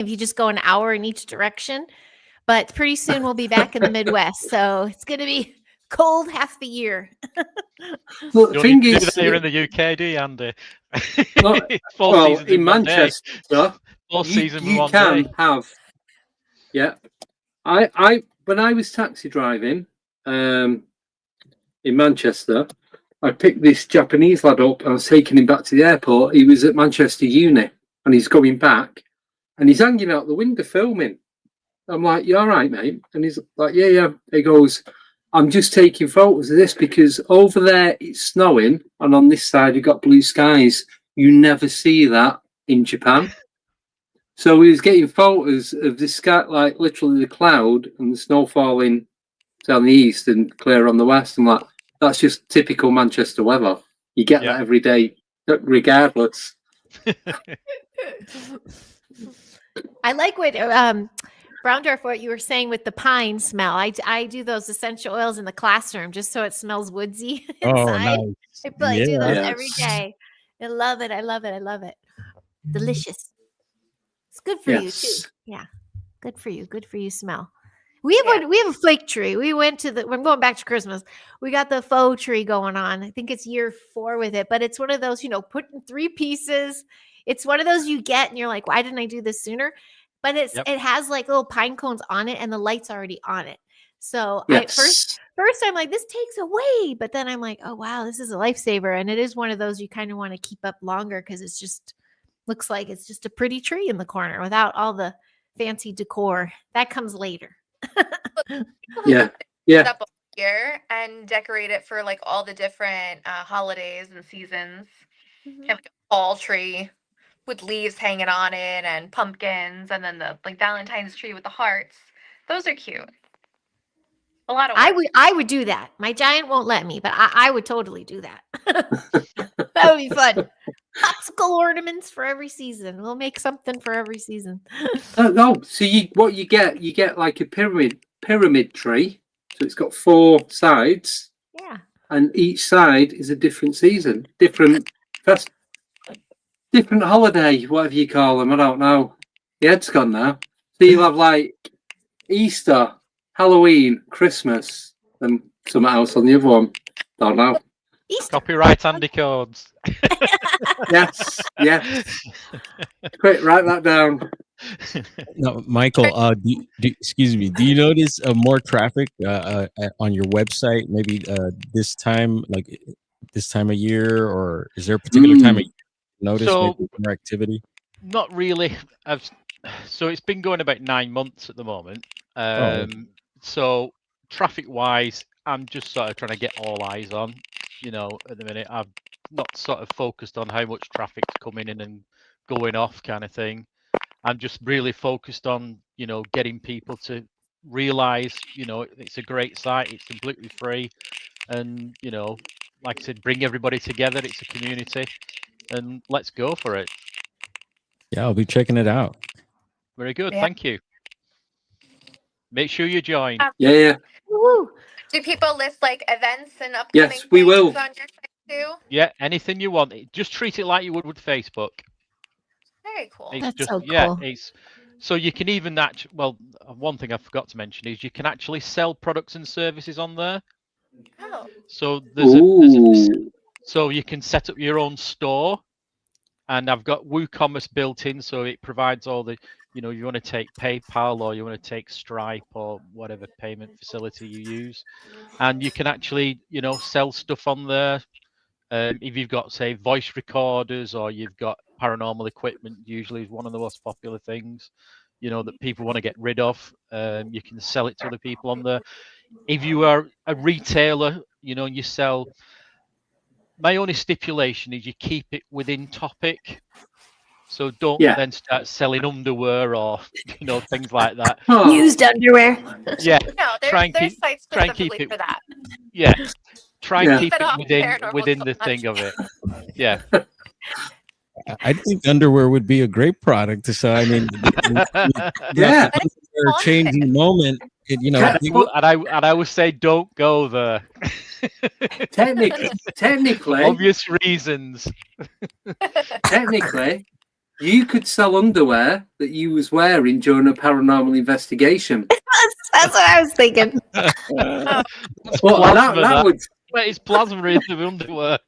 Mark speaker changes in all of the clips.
Speaker 1: if you just go an hour in each direction. But pretty soon we'll be back in the Midwest, so it's going to be cold half the year.
Speaker 2: Look, the
Speaker 3: You
Speaker 2: thing
Speaker 3: do
Speaker 2: is,
Speaker 3: that here in the UK, do you, Andy?
Speaker 2: look,
Speaker 3: Four
Speaker 2: well,
Speaker 3: seasons
Speaker 2: in
Speaker 3: one day.
Speaker 2: Manchester,
Speaker 3: Four seasons in
Speaker 2: you
Speaker 3: one
Speaker 2: can
Speaker 3: day.
Speaker 2: have. Yeah, I when I was taxi driving in Manchester, I picked this Japanese lad up. I was taking him back to the airport. He was at Manchester Uni, and he's going back, and he's hanging out the window filming. I'm like, "You all right, mate?" And he's like, "Yeah, yeah." He goes, "I'm just taking photos of this because over there it's snowing, and on this side you've got blue skies. You never see that in Japan." So he was getting photos of the sky, like literally the cloud and the snow falling down the east and clear on the west. I'm like, that's just typical Manchester weather. You get that every day, regardless.
Speaker 1: I like what Browndorf, what you were saying with the pine smell. I do those essential oils in the classroom just so it smells woodsy inside.
Speaker 4: Oh, nice.
Speaker 1: I do those
Speaker 2: Yes.
Speaker 1: every day. I love it. I love it. I love it. Delicious. It's good for you too. Yeah. Good for you. Good for you smell. We have a flake tree. We went to we're going back to Christmas. We got the faux tree going on. I think it's year 4 with it, but it's one of those, put in 3 pieces. It's one of those you get and you're like, why didn't I do this sooner? But it has like little pine cones on it and the light's already on it. So first I'm like, this takes away, but then I'm like, oh wow, this is a lifesaver. And it is one of those you kind of want to keep up longer because it's just looks like it's just a pretty tree in the corner without all the fancy decor. That comes later.
Speaker 2: Yeah.
Speaker 5: Up here and decorate it for like all the different holidays and seasons.
Speaker 1: Mm-hmm.
Speaker 5: Have like a fall tree with leaves hanging on it and pumpkins, and then the like Valentine's tree with the hearts. Those are cute. A lot of work.
Speaker 1: I would do that. My giant won't let me, but I would totally do that. That would be fun. Popsicle ornaments for every season. We'll make something for every season.
Speaker 2: No, so what you get like a pyramid tree. So it's got 4 sides.
Speaker 1: Yeah.
Speaker 2: And each side is a different season, different holiday, whatever you call them. I don't know. The head's gone now. So you'll have like Easter, Halloween, Christmas, and something else on the other one. Don't know.
Speaker 1: Easter.
Speaker 3: Copyright Andy codes.
Speaker 2: Yes. Quick, write that down.
Speaker 4: No, Michael. Excuse me. Do you notice more traffic on your website? Maybe this time of year, or is there a particular time of year you notice maybe more activity?
Speaker 3: Not really. So it's been going about 9 months at the moment. So traffic-wise, I'm just sort of trying to get all eyes on. At the minute, I've not sort of focused on how much traffic's coming in and going off kind of thing. I'm just really focused on, getting people to realize, it's a great site, it's completely free. And, like I said, bring everybody together. It's a community and let's go for it.
Speaker 4: Yeah, I'll be checking it out.
Speaker 3: Very good. Yeah. Thank you. Make sure you join.
Speaker 2: Yeah.
Speaker 1: Woo.
Speaker 5: Do people list like events and upcoming
Speaker 2: things we will.
Speaker 5: On your site too?
Speaker 3: Yeah, anything you want. Just treat it like you would with Facebook.
Speaker 5: Very cool.
Speaker 3: It's
Speaker 1: That's
Speaker 3: just,
Speaker 1: so cool.
Speaker 3: Yeah, so you can even one thing I forgot to mention is you can actually sell products and services on there.
Speaker 5: Oh.
Speaker 3: So so you can set up your own store, and I've got WooCommerce built in, so it provides all the, you want to take PayPal or you want to take Stripe or whatever payment facility you use, and you can actually, sell stuff on there. If you've got, say, voice recorders or you've got paranormal equipment, usually is one of the most popular things, that people want to get rid of. You can sell it to other people on there. If you are a retailer, and you sell, my only stipulation is you keep it within topic. So don't then start selling underwear or, things like that.
Speaker 1: Used underwear.
Speaker 3: Yeah.
Speaker 5: No, there's sites specifically for that.
Speaker 3: Yeah. Try and keep it within the thing of it. Yeah.
Speaker 4: I think underwear would be a great product to sell. I mean, changing moment. And
Speaker 3: I would say don't go there.
Speaker 2: Technically,
Speaker 3: obvious reasons.
Speaker 2: Technically, you could sell underwear that you was wearing during a paranormal investigation.
Speaker 1: That's what I was thinking.
Speaker 2: Well, that would.
Speaker 3: Wait, it's plasma in the underwear.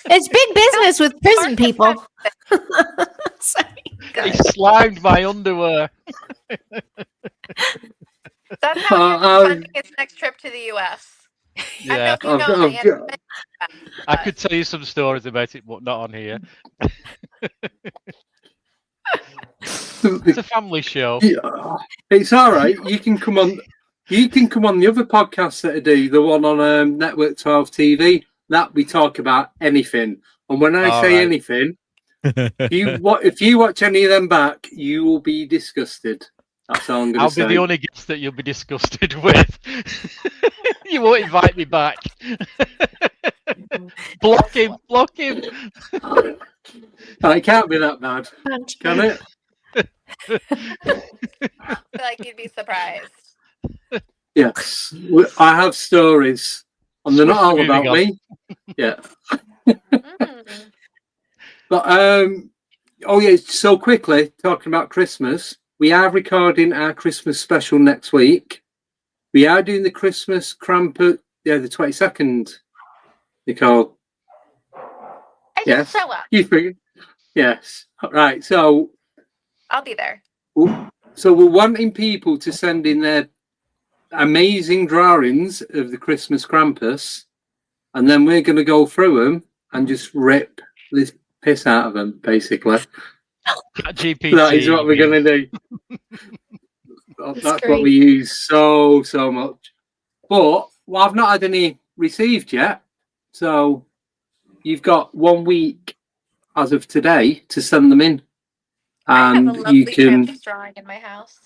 Speaker 1: It's big business with prison people.
Speaker 3: It's slimed my underwear.
Speaker 5: That's how he's funding his next trip to the U.S.
Speaker 3: Yeah,
Speaker 5: I don't know if you know,
Speaker 3: I could tell you some stories about it, but not on here. It's a family show.
Speaker 2: Yeah, it's all right. You can come on. You can come on the other podcasts that I do, the one on Network 12 TV. That we talk about anything. And when I say anything, if you watch any of them back, you will be disgusted. That's all I'm going to say.
Speaker 3: I'll be the only guest that you'll be disgusted with. You won't invite me back. Block him.
Speaker 2: It can't be that bad, can it?
Speaker 5: I feel like you'd be surprised.
Speaker 2: Yes, I have stories, and they're not all about me. Yeah. But so quickly talking about Christmas, we are recording our Christmas special next week. We are doing the Christmas Krampus, the 22nd, Nicole.
Speaker 5: I just show up.
Speaker 2: You figured? Yes. Right. So
Speaker 5: I'll be there.
Speaker 2: So we're wanting people to send in their amazing drawings of the Christmas Krampus, and then we're going to go through them and just rip this piss out of them, basically.
Speaker 3: GPT.
Speaker 2: That is what we're going to do. That's what we use so much. But I've not had any received yet. So you've got 1 week as of today to send them in. And
Speaker 5: I have a lovely
Speaker 2: you can
Speaker 5: Krampus drawing in my house.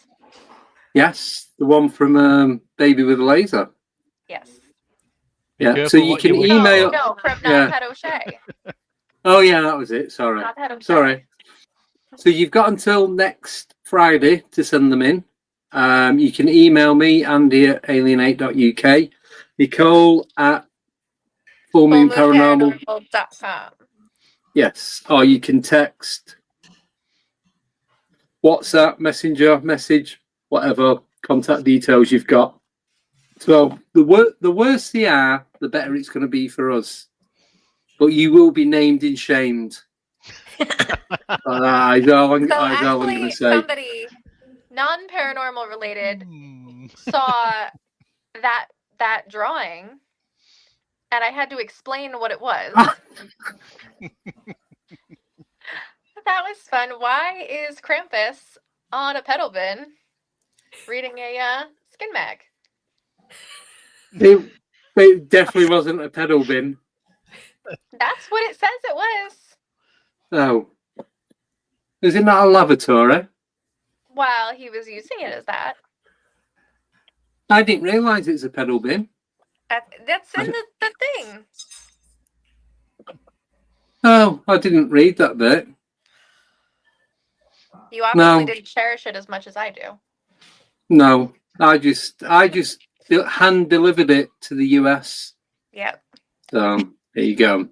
Speaker 2: Yes, the one from Baby with a Laser.
Speaker 5: Yes.
Speaker 2: Yeah, so you can email.
Speaker 5: No, from Not Pet O'Shea.
Speaker 2: Oh yeah, that was it. Sorry. Sorry. So you've got until next Friday to send them in. You can email me, Andy at alienate.uk, Nicole at fullmoonparanormal.com. Yes, or you can text, WhatsApp, Messenger, message, whatever contact details you've got. So the worse they are, the better it's going to be for us. But you will be named and shamed. That's all I'm going to say.
Speaker 5: Somebody non-paranormal related saw that drawing, and I had to explain what it was. That was fun. Why is Krampus on a pedal bin reading a skin mag?
Speaker 2: It definitely wasn't a pedal bin.
Speaker 5: That's what it says it was.
Speaker 2: Oh. Is it not a lavatory?
Speaker 5: Well, he was using it as that.
Speaker 2: I didn't realise it's a pedal bin.
Speaker 5: That's in the thing.
Speaker 2: Oh, I didn't read that bit.
Speaker 5: You obviously didn't cherish it as much as I do.
Speaker 2: No, I just hand delivered it to the US.
Speaker 5: Yep.
Speaker 2: So there you go.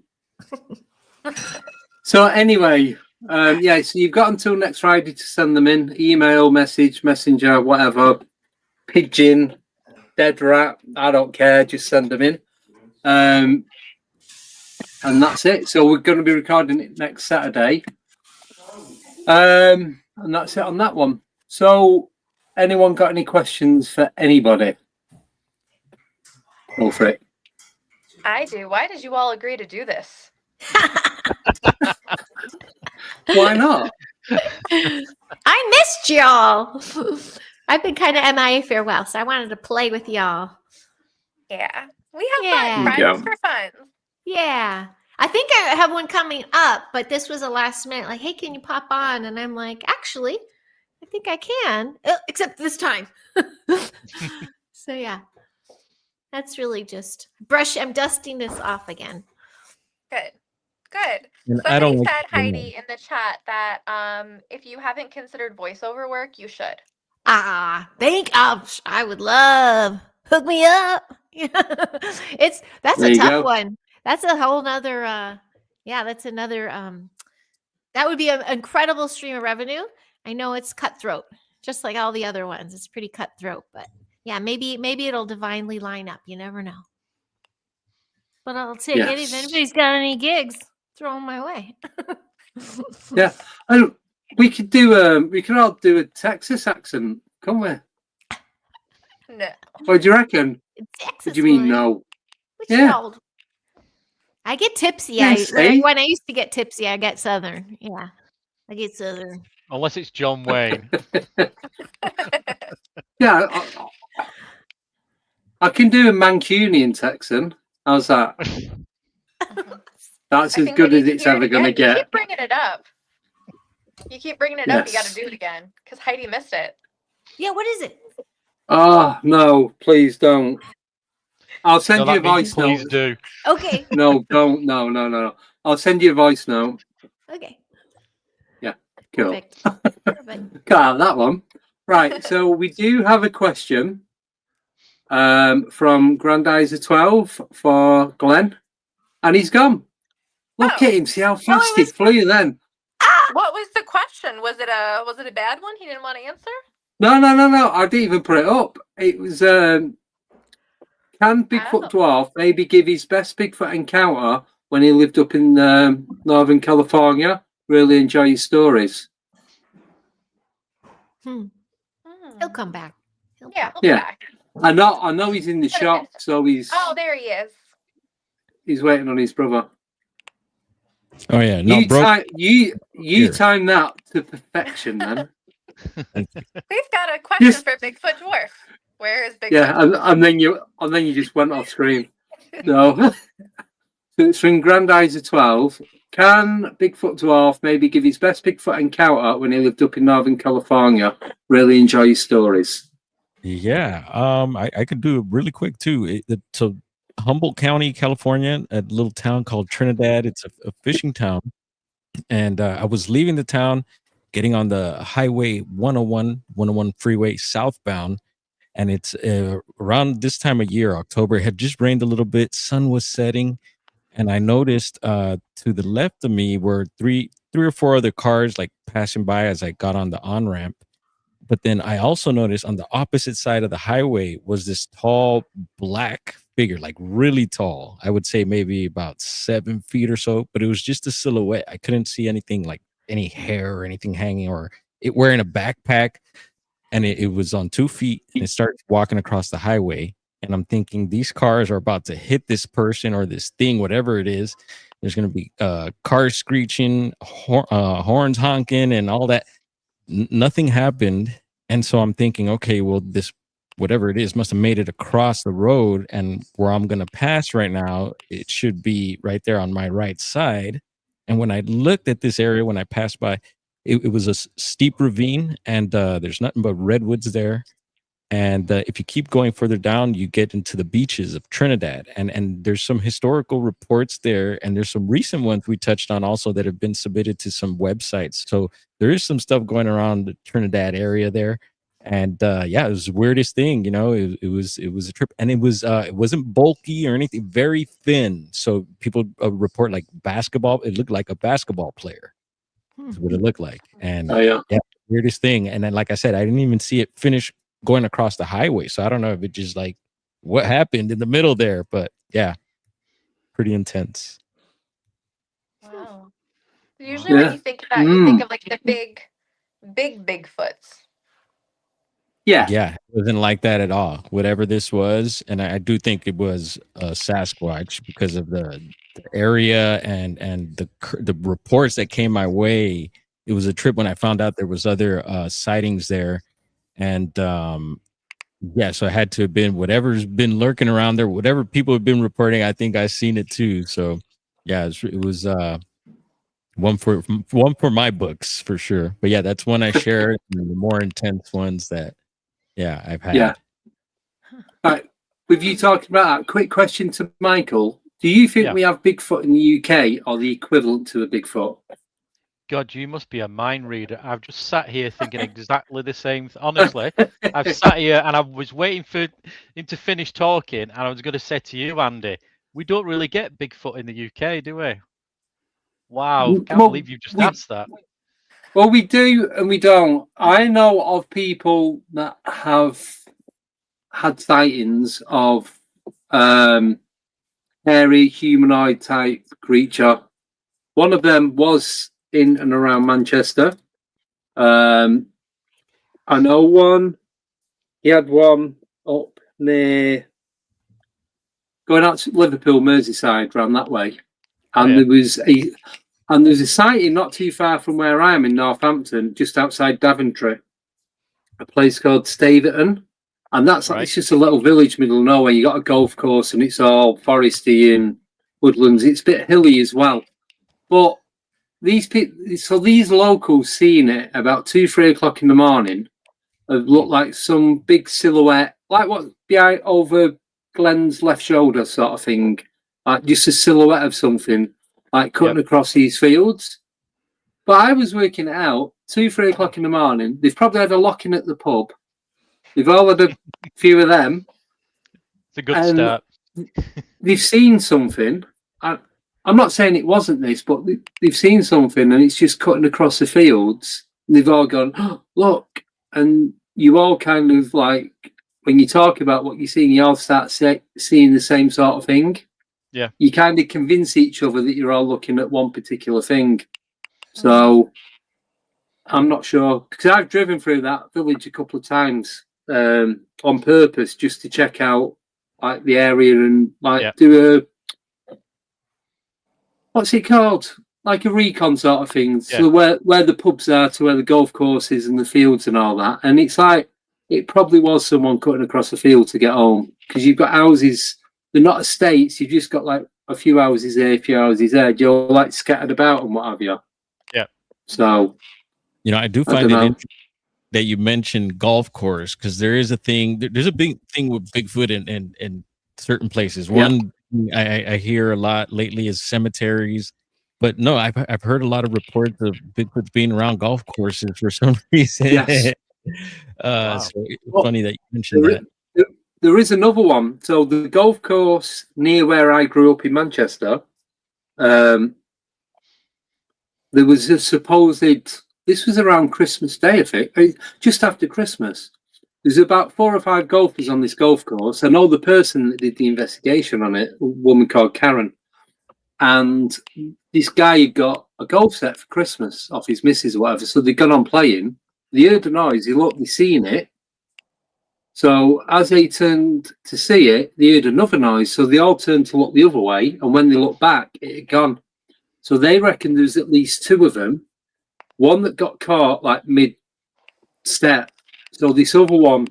Speaker 2: So anyway, so you've got until next Friday to send them in. Email, message, messenger, whatever. Pigeon, dead rat, I don't care, just send them in. And that's it. So we're going to be recording it next Saturday. And that's it on that one. So anyone got any questions for anybody? Go for it.
Speaker 5: I do. Why did you all agree to do this?
Speaker 2: Why not?
Speaker 1: I missed y'all. I've been kind of MIA for a while, so I wanted to play with y'all.
Speaker 5: Yeah. We have fun. Fridays for fun.
Speaker 1: Yeah. I think I have one coming up, but this was a last minute, like, hey, can you pop on? And I'm like, actually, I think I can, except this time. So, yeah. That's really just I'm dusting this off again.
Speaker 5: Good.
Speaker 4: And
Speaker 5: Somebody said, Heidi, in the chat that if you haven't considered voiceover work, you should.
Speaker 1: I would love. Hook me up. That's a tough one. That's a whole nother that's That would be an incredible stream of revenue. I know it's cutthroat, just like all the other ones. It's pretty cutthroat, but yeah, maybe it'll divinely line up. You never know. But I'll take it if anybody's got any gigs. Throw them my way.
Speaker 2: Yeah, we could do we could all do a Texas accent, can't we?
Speaker 5: No.
Speaker 2: What do you reckon?
Speaker 1: Texas,
Speaker 2: What do you mean no?
Speaker 1: Yeah. I get tipsy.
Speaker 2: Yes,
Speaker 1: When I used to get tipsy, I get Southern. Yeah, I get Southern.
Speaker 3: Unless it's John Wayne.
Speaker 2: Yeah, I can do a Mancunian Texan. How's that? That's as good as it's ever going to get.
Speaker 5: You keep bringing it up. You keep bringing it up. You got to do it again because Heidi missed it.
Speaker 1: Yeah, what is it?
Speaker 2: Oh, no, please don't. I'll send you a voice note.
Speaker 3: Please do.
Speaker 1: Okay.
Speaker 2: No, don't. No. I'll send you a voice note.
Speaker 1: Okay.
Speaker 2: Yeah, cool.
Speaker 1: Perfect.
Speaker 2: Got out that one. Right, so we do have a question from Grandizer 12 for Glenn, and he's gone. Look at him, see how fast he flew then.
Speaker 5: What was the question? Was it a bad one? He didn't want to answer?
Speaker 2: No. I didn't even put it up. It was can Bigfoot Dwarf maybe give his best Bigfoot encounter when he lived up in Northern California? Really enjoy his stories.
Speaker 1: He'll come back.
Speaker 5: He'll come back.
Speaker 2: I know he's in the shop, so he's.
Speaker 5: Oh, there he is.
Speaker 2: He's waiting on his brother.
Speaker 4: Oh yeah, no,
Speaker 2: you time that to perfection, man.
Speaker 5: We've got a question for Bigfoot Dwarf. Where is Bigfoot?
Speaker 2: Yeah, and then you just went off screen. No, so it's from Grandizer 12. Can Bigfoot Dwarf maybe give his best Bigfoot encounter when he lived up in Northern California? Really enjoy his stories.
Speaker 4: Yeah, I could do it really quick too. So Humboldt County, California, a little town called Trinidad. It's a fishing town, and I was leaving the town, getting on the Highway 101 freeway southbound, and it's around this time of year, October. It had just rained a little bit, sun was setting, and I noticed to the left of me were three or four other cars like passing by as I got on the on-ramp. But then I also noticed on the opposite side of the highway was this tall black figure, like really tall. I would say maybe about 7 feet or so, but it was just a silhouette. I couldn't see anything like any hair or anything hanging or it wearing a backpack. And it was on 2 feet and it started walking across the highway. And I'm thinking these cars are about to hit this person or this thing, whatever it is. There's going to be cars screeching, horns honking and all that. Nothing happened. And so I'm thinking, okay, well, this, whatever it is, must have made it across the road. And where I'm going to pass right now, it should be right there on my right side. And when I looked at this area, when I passed by, it was a steep ravine and there's nothing but redwoods there. And if you keep going further down, you get into the beaches of Trinidad. And there's some historical reports there. And there's some recent ones we touched on also that have been submitted to some websites. So there is some stuff going around the Trinidad area there. And yeah, it was the weirdest thing, you know, it was a trip. And it wasn't bulky or anything, very thin. So people report like basketball. It looked like a basketball player. Is what it looked like. And yeah, weirdest thing. And then, like I said, I didn't even see it finish going across the highway. So I don't know if it just like what happened in the middle there, but yeah, pretty intense.
Speaker 5: Wow. Usually when you think of that, you think of like the big Bigfoots.
Speaker 4: Yeah, it wasn't like that at all. Whatever this was, and I do think it was Sasquatch because of the area and the reports that came my way. It was a trip when I found out there was other sightings there. And yeah, so it had to have been whatever's been lurking around there, whatever people have been reporting. I think I've seen it too. So yeah, it was one for my books for sure. But yeah, that's one I shared. The more intense ones that I've had.
Speaker 2: Yeah. All right. With you talking about that, quick question to Michael: do you think we have Bigfoot in the UK or the equivalent to a Bigfoot?
Speaker 3: God, you must be a mind reader. I've just sat here thinking exactly the same. Honestly, I've sat here and I was waiting for him to finish talking, and I was going to say to you, Andy, we don't really get Bigfoot in the UK, do we? Wow, can't
Speaker 2: Well,
Speaker 3: believe you've just
Speaker 2: we,
Speaker 3: asked that.
Speaker 2: well, we do and we don't. I know of people that have had sightings of hairy humanoid type creature. One of them was in and around Manchester. I know one. He had one up near going out to Liverpool, Merseyside, around that way, and there was a sighting not too far from where I am in Northampton, just outside Daventry, a place called Staverton, and that's it's just a little village, middle of nowhere. You got a golf course, and it's all foresty and woodlands. It's a bit hilly as well, but these people, so these locals, seen it about 2-3 o'clock in the morning. It looked like some big silhouette, like what behind over Glenn's left shoulder, sort of thing, like just a silhouette of something, like cutting across these fields. But I was working it out 2-3 o'clock in the morning. They've probably had a lock-in at the pub. They've all had a few of them.
Speaker 3: It's a good start.
Speaker 2: They've seen something. I'm not saying it wasn't this, but they've seen something, and it's just cutting across the fields. And they've all gone, oh, look, and you all kind of like, when you talk about what you're seeing, you all start seeing the same sort of thing.
Speaker 3: Yeah.
Speaker 2: You kind of convince each other that you're all looking at one particular thing. So I'm not sure, because I've driven through that village a couple of times on purpose just to check out like the area and like do a, what's it called? Like a recon sort of thing. So where the pubs are to where the golf course is and the fields and all that. And it's like, it probably was someone cutting across the field to get home, because you've got houses, they're not estates, you've just got like a few houses there, a few houses there. You're like scattered about and what have you.
Speaker 3: Yeah.
Speaker 2: So,
Speaker 4: you know, I do find it interesting that you mentioned golf course, because there is a thing, there's a big thing with Bigfoot in certain places. One I hear a lot lately is cemeteries. But no, I've heard a lot of reports of Bigfoot being around golf courses for some reason.
Speaker 2: Yes.
Speaker 4: So it's funny that you mentioned that.
Speaker 2: There is another one. So the golf course near where I grew up in Manchester, there was a supposed, this was around Christmas Day, I think, just after Christmas. There's about 4 or 5 golfers on this golf course. I know the person that did the investigation on it, a woman called Karen. And this guy had got a golf set for Christmas off his missus or whatever. So they'd gone on playing. They heard the noise. They seen it. So as they turned to see it, they heard another noise. So they all turned to look the other way. And when they looked back, it had gone. So they reckon there's at least 2 of them. One that got caught like mid-step. So this other one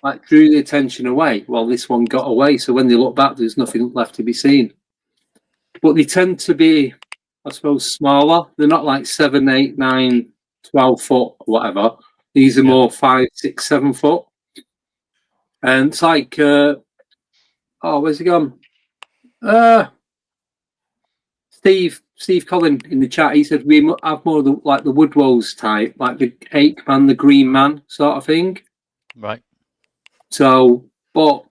Speaker 2: like drew the attention away while this one got away. So when they looked back, there's nothing left to be seen. But they tend to be, I suppose, smaller. They're not like 7, 8, 9, 12 foot or whatever. These are more 5, 6, 7 foot. And it's like, where's he gone? Steve Collin in the chat, he said we have more of the, like the Woodrose type, like the ape man, the green man sort of thing.
Speaker 3: Right.
Speaker 2: So, but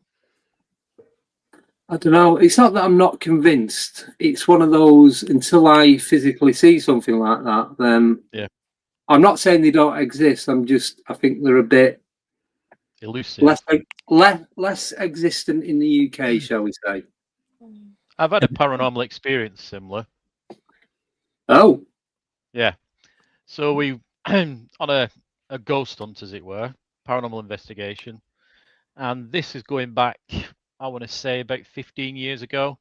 Speaker 2: I don't know. It's not that I'm not convinced. It's one of those, until I physically see something like that, then I'm not saying they don't exist. I think they're a bit
Speaker 3: elusive,
Speaker 2: less existent in the UK, shall we say.
Speaker 3: I've had a paranormal experience similar.
Speaker 2: Oh.
Speaker 3: Yeah. So we on a ghost hunt, as it were, paranormal investigation. And this is going back, I want to say, about 15 years ago.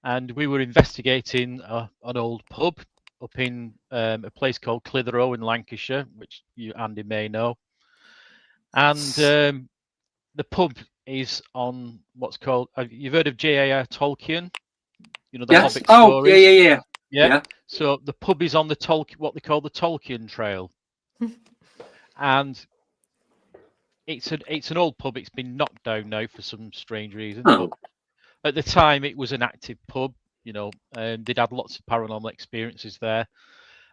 Speaker 3: And we were investigating an old pub up in a place called Clitheroe in Lancashire, which you, Andy, may know. And the pub is on what's called, you've heard of J.A.R. Tolkien? You know, the Hobbit stories? Yeah. So the pub is on the what they call the Tolkien Trail. And it's an old pub. It's been knocked down now for some strange reason. But at the time, it was an active pub. You know, and they'd had lots of paranormal experiences there.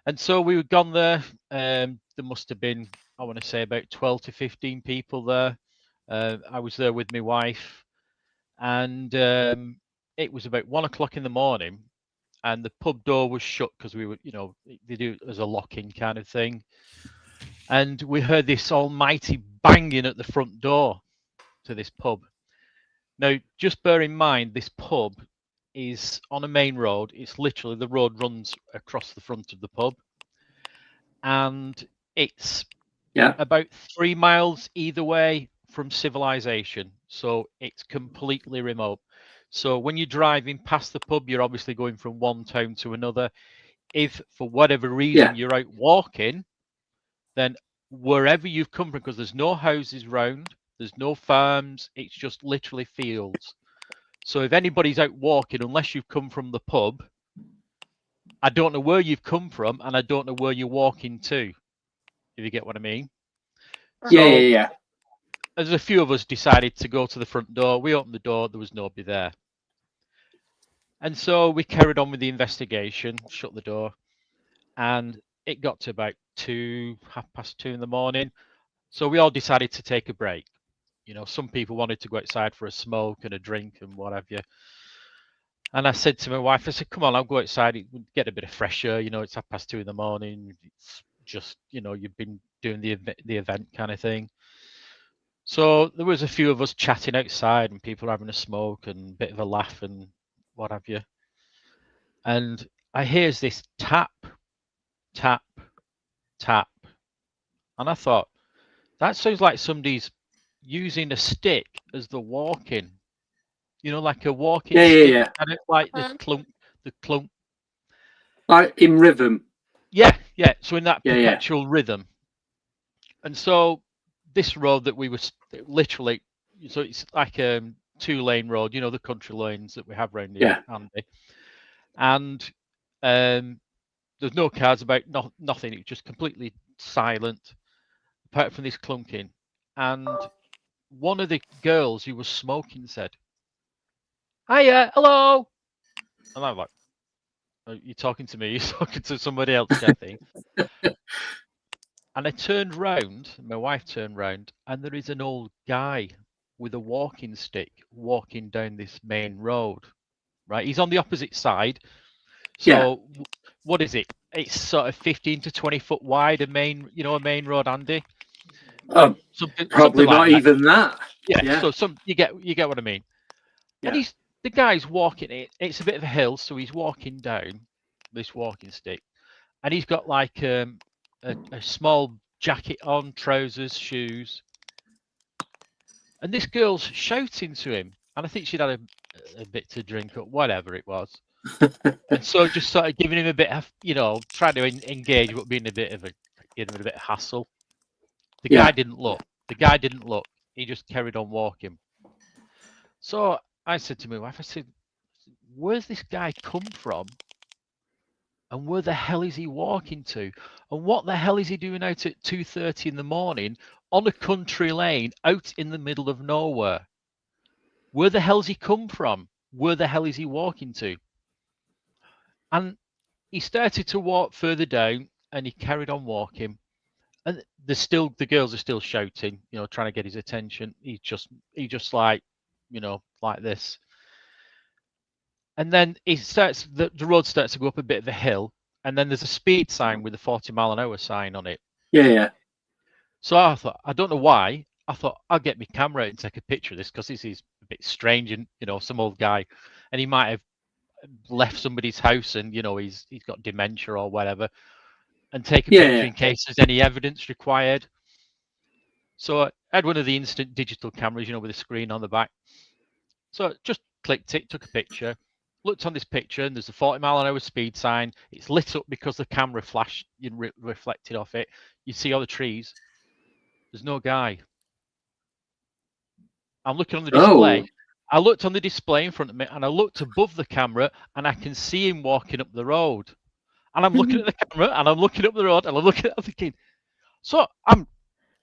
Speaker 3: And so we had gone there. There must have been, I want to say, about 12 to 15 people there. I was there with my wife, and it was about 1 o'clock in the morning. and the pub door was shut because we were, they do it as a lock-in kind of thing. And we heard this almighty banging at the front door to this pub. Now, just bear in mind, this pub is on a main road. It's literally, the road runs across the front of the pub. And it's about 3 miles either way from civilization. So it's completely remote. So when you're driving past the pub, you're obviously going from one town to another. If for whatever reason you're out walking, then wherever you've come from, because there's no houses round, there's no farms, it's just literally fields. So if anybody's out walking, unless you've come from the pub, I don't know where you've come from, and I don't know where you're walking to, if you get what I mean.
Speaker 2: Yeah.
Speaker 3: As a few of us decided to go to the front door, we opened the door, there was nobody there. And so we carried on with the investigation, shut the door, and it got to about 2:30 in the morning. So we all decided to take a break. Some people wanted to go outside for a smoke and a drink and what have you. And I said to my wife, I said, come on, I'll go outside, get a bit of fresh air. It's 2:30 in the morning. It's just, you've been doing the event kind of thing. So there was a few of us chatting outside and people having a smoke and a bit of a laugh and what have you. And I hears this tap, tap, tap. And I thought, that sounds like somebody's using a stick as they're walking. Like a walking stick.
Speaker 2: Yeah.
Speaker 3: And it's like the clunk.
Speaker 2: Like in rhythm.
Speaker 3: Yeah. So in that perpetual rhythm. And so this road that we were literally, so it's like a 2-lane road, the country lanes that we have around here, Andy. And there's no cars about, nothing. It's just completely silent, apart from this clunking. And one of the girls who was smoking said, "Hiya, hello." And I'm like, "Are you talking to me? You're talking to somebody else, Kathy." And I turned round, my wife turned round, and there is an old guy with a walking stick walking down this main road. Right, he's on the opposite side. So what is it? It's sort of 15 to 20 foot wide, a main road, Andy.
Speaker 2: Probably not even that.
Speaker 3: Yeah. So you get what I mean. Yeah. And the guy's walking. It's a bit of a hill, so he's walking down this walking stick, and he's got like a small jacket on, trousers, shoes, and this girl's shouting to him. And I think she'd had a bit to drink or whatever it was. And so just sort of giving him a bit of, trying to engage, but being giving him a bit of hassle. The guy didn't look. He just carried on walking. So I said to my wife, I said, where's this guy come from? And where the hell is he walking to? And what the hell is he doing out at 2:30 in the morning on a country lane out in the middle of nowhere? Where the hell's he come from? Where the hell is he walking to? And he started to walk further down, and he carried on walking. And the girls are still shouting, trying to get his attention. He just like, like this. And then the road starts to go up a bit of a hill, and then there's a speed sign with a 40-mile-an-hour sign on it.
Speaker 2: Yeah.
Speaker 3: So I thought, I don't know why, I thought I'll get my camera and take a picture of this because this is a bit strange, and some old guy, and he might have left somebody's house, and he's got dementia or whatever, and take a picture in case there's any evidence required. So I had one of the instant digital cameras, with a screen on the back. So just clicked it, took a picture, looked on this picture, and there's a 40-mile-an-hour speed sign. It's lit up because the camera flashed, reflected off it. You see all the trees. There's no guy. I'm looking on the display.
Speaker 2: Oh.
Speaker 3: I looked on the display in front of me, and I looked above the camera, and I can see him walking up the road. And I'm looking at the camera, and I'm looking up the road, and I'm looking at it, thinking, so I'm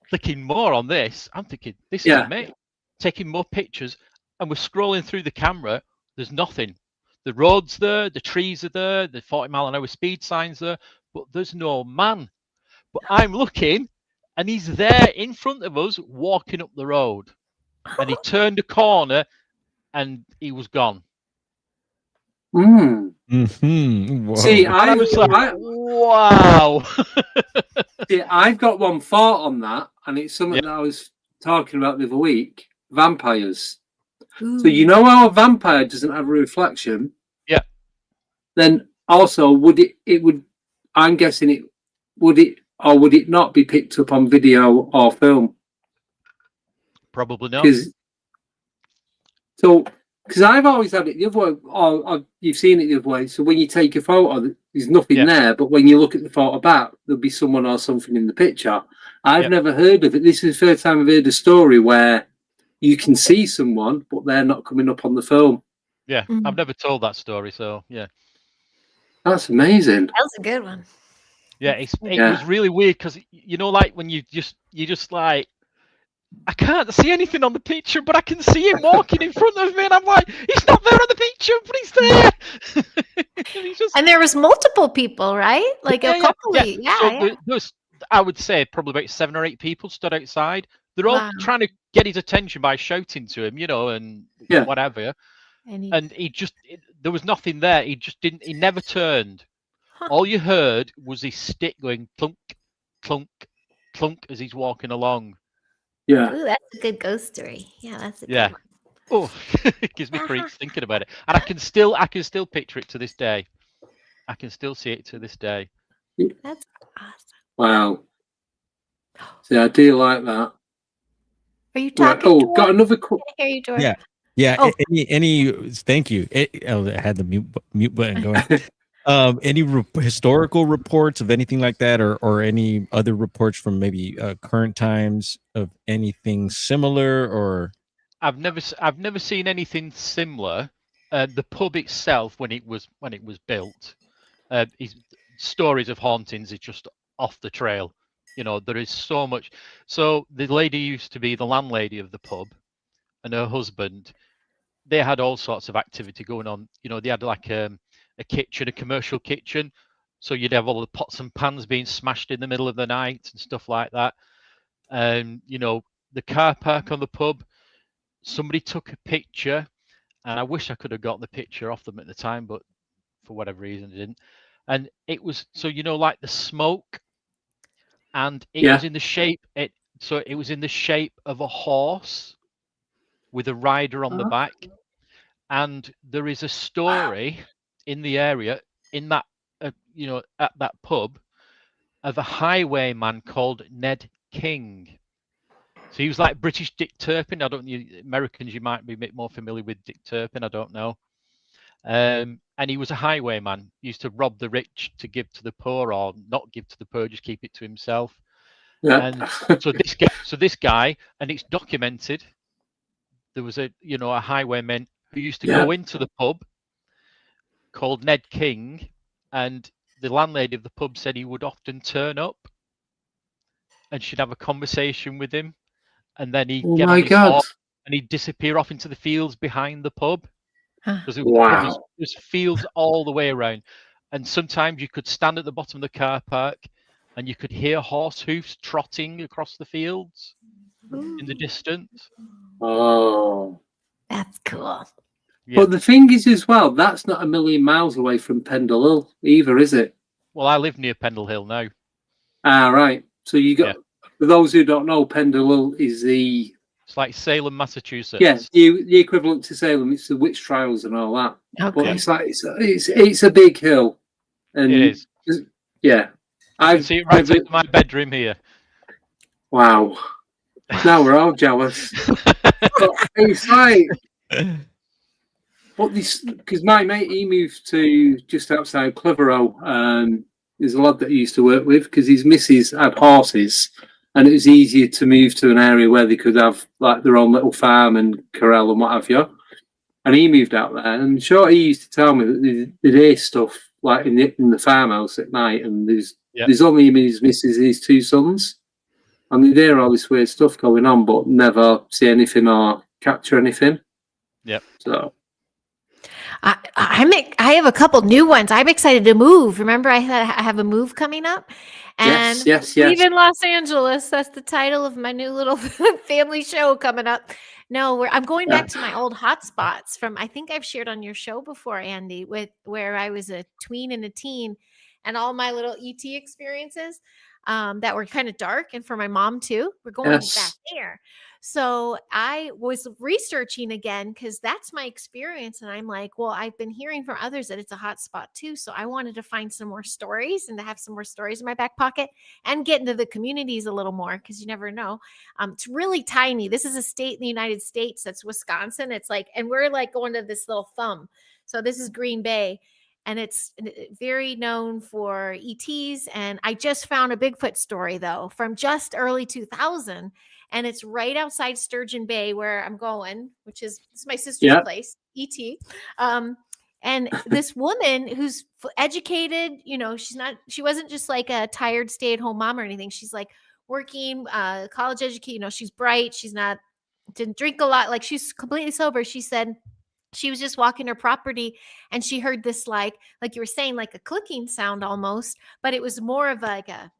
Speaker 3: clicking more on this. I'm thinking, this is amazing. Taking more pictures, and we're scrolling through the camera. There's nothing. The road's there, the trees are there, the 40-mile-an-hour speed sign's there, but there's no man. But I'm looking, and he's there in front of us, walking up the road. And he turned a corner, and he was gone.
Speaker 4: Mm-hmm.
Speaker 2: See,
Speaker 3: I was like, wow.
Speaker 2: see, I've got one thought on that, and it's something that I was talking about the other week. Vampires.
Speaker 1: Ooh.
Speaker 2: So you know how a vampire doesn't have a reflection?
Speaker 3: Yeah.
Speaker 2: Then also I'm guessing would it not be picked up on video or film?
Speaker 3: Probably not.
Speaker 2: Because I've always had it the other way, or you've seen it the other way. So when you take a photo, there's nothing there, but when you look at the photo back, there'll be someone or something in the picture. I've never heard of it. This is the first time I've heard a story where you can see someone, but they're not coming up on the film.
Speaker 3: Yeah, I've never told that story, so yeah.
Speaker 2: That's amazing.
Speaker 1: That was a good one.
Speaker 3: Yeah, it was really weird because like when you just like, I can't see anything on the picture, but I can see him walking in front of me, and I'm like, he's not there on the picture, but he's there.
Speaker 1: And there was multiple people, right? Like a couple.
Speaker 3: There's, I would say, probably about 7 or 8 people stood outside. They're all trying to get his attention by shouting to him, and whatever. And there was nothing there. He just didn't. He never turned. Huh. All you heard was his stick going clunk, clunk, clunk as he's walking along.
Speaker 2: Yeah.
Speaker 1: Ooh, that's a good ghost story. Yeah, that's a good one.
Speaker 3: Oh, it gives me creeps thinking about it, and I can still picture it to this day. I can still see it to this day.
Speaker 1: That's awesome.
Speaker 2: Wow. See, I do like that.
Speaker 1: Are you talking?
Speaker 2: Right. Got another question.
Speaker 1: I hear you, George.
Speaker 4: Yeah. Yeah. Oh. Any thank you. I had the mute button going. Any historical reports of anything like that, or any other reports from maybe current times of anything similar? Or
Speaker 3: I've never seen anything similar. The pub itself, when it was built, stories of hauntings is just off the trail. There is so much. So the lady used to be the landlady of the pub, and her husband, they had all sorts of activity going on. They had like a kitchen, a commercial kitchen. So you'd have all the pots and pans being smashed in the middle of the night and stuff like that. And, the car park on the pub, somebody took a picture, and I wish I could have got the picture off them at the time, but for whatever reason I didn't. And it was, so, like the smoke, and it was in the shape, it was in the shape of a horse with a rider on the back. And there is a story in the area, in that, at that pub, of a highwayman called Ned King. So he was like British Dick Turpin. Americans, you might be a bit more familiar with Dick Turpin. I don't know. And he was a highwayman. He used to rob the rich to give to the poor, or not give to the poor, just keep it to himself. Yeah. And so this guy, and it's documented. There was a highwayman who used to go into the pub called Ned King, and the landlady of the pub said he would often turn up, and she'd have a conversation with him, and then he'd get on his horse and he'd disappear off into the fields behind the pub. Because there's fields all the way around, and sometimes you could stand at the bottom of the car park and you could hear horse hoofs trotting across the fields in the distance.
Speaker 2: Oh,
Speaker 1: that's cool.
Speaker 2: Yeah. But the thing is, as well, that's not a million miles away from Pendle Hill either, is it?
Speaker 3: Well, I live near Pendle Hill now.
Speaker 2: Ah, right. So you got, for those who don't know, Pendle Hill is
Speaker 3: it's like Salem, Massachusetts.
Speaker 2: Yeah, the equivalent to Salem. It's the witch trials and all that.
Speaker 1: Okay.
Speaker 2: But it's like it's a big hill, and
Speaker 3: it is.
Speaker 2: Yeah,
Speaker 3: I can see it right into my bedroom here.
Speaker 2: Wow. Now we're all jealous. It's like, but this, because my mate, he moved to just outside Clitheroe. There's a lad that he used to work with, because his missus had horses, and it was easier to move to an area where they could have like their own little farm and corral and what have you. And he moved out there, and sure, he used to tell me that they'd hear stuff like in the farmhouse at night, and there's only him and his missus and his 2 sons, and they'd hear all this weird stuff going on, but never see anything or capture anything.
Speaker 3: Yep.
Speaker 2: So
Speaker 1: I have a couple new ones. I'm excited to move. Remember, I have a move coming up, and
Speaker 2: Yes.
Speaker 1: Live in Los Angeles. That's the title of my new little family show coming up. No, I'm going back to my old hotspots from. I think I've shared on your show before, Andy, with where I was a tween and a teen, and all my little ET experiences that were kind of dark, and for my mom too. We're going back there. So I was researching again because that's my experience. And I'm like, well, I've been hearing from others that it's a hot spot too. So I wanted to find some more stories and to have some more stories in my back pocket and get into the communities a little more because you never know. It's really tiny. This is a state in the United States. That's Wisconsin. It's like, and we're like going to this little thumb. So this is Green Bay. And it's very known for ETs. And I just found a Bigfoot story, though, from just early 2000. And it's right outside Sturgeon Bay where I'm going, which is my sister's place, ET. And this woman who's educated, she wasn't just like a tired stay-at-home mom or anything. She's like working, college educated, she's bright. Didn't drink a lot. Like she's completely sober. She said, she was just walking her property and she heard this like you were saying, like a clicking sound almost, but it was more of like a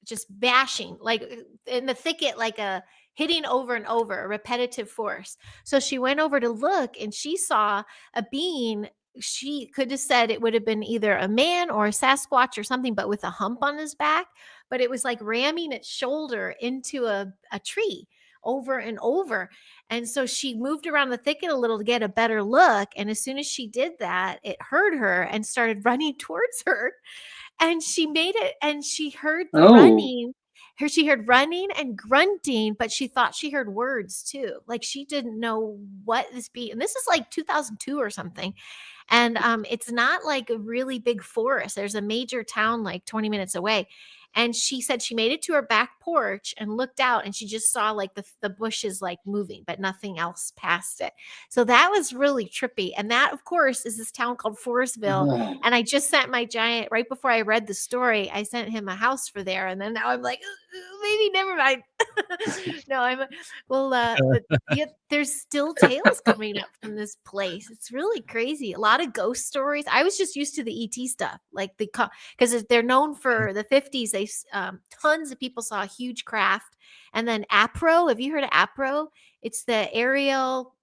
Speaker 1: just bashing, like in the thicket, like a hitting over and over, a repetitive force. So she went over to look and she saw a being. She could have said it would have been either a man or a Sasquatch or something, but with a hump on his back. But it was like ramming its shoulder into a tree over and over. And so she moved around the thicket a little to get a better look. And as soon as she did that, it heard her and started running towards her. And she made it, and she heard the running. She heard running and grunting, but she thought she heard words too. Like she didn't know what this be. And this is like 2002 or something. And it's not like a really big forest. There's a major town like 20 minutes away. And she said she made it to her back porch and looked out and she just saw like the bushes like moving, but nothing else past it. So that was really trippy. And that, of course, is this town called Forestville. And I just sent my giant, right before I read the story, I sent him a house for there. And then now I'm like, maybe never mind. No, there's still tales coming up from this place. It's really crazy. A lot of ghost stories. I was just used to the ET stuff, like because they're known for the 50s. They tons of people saw a huge craft, and then APRO. Have you heard of APRO? It's the aerial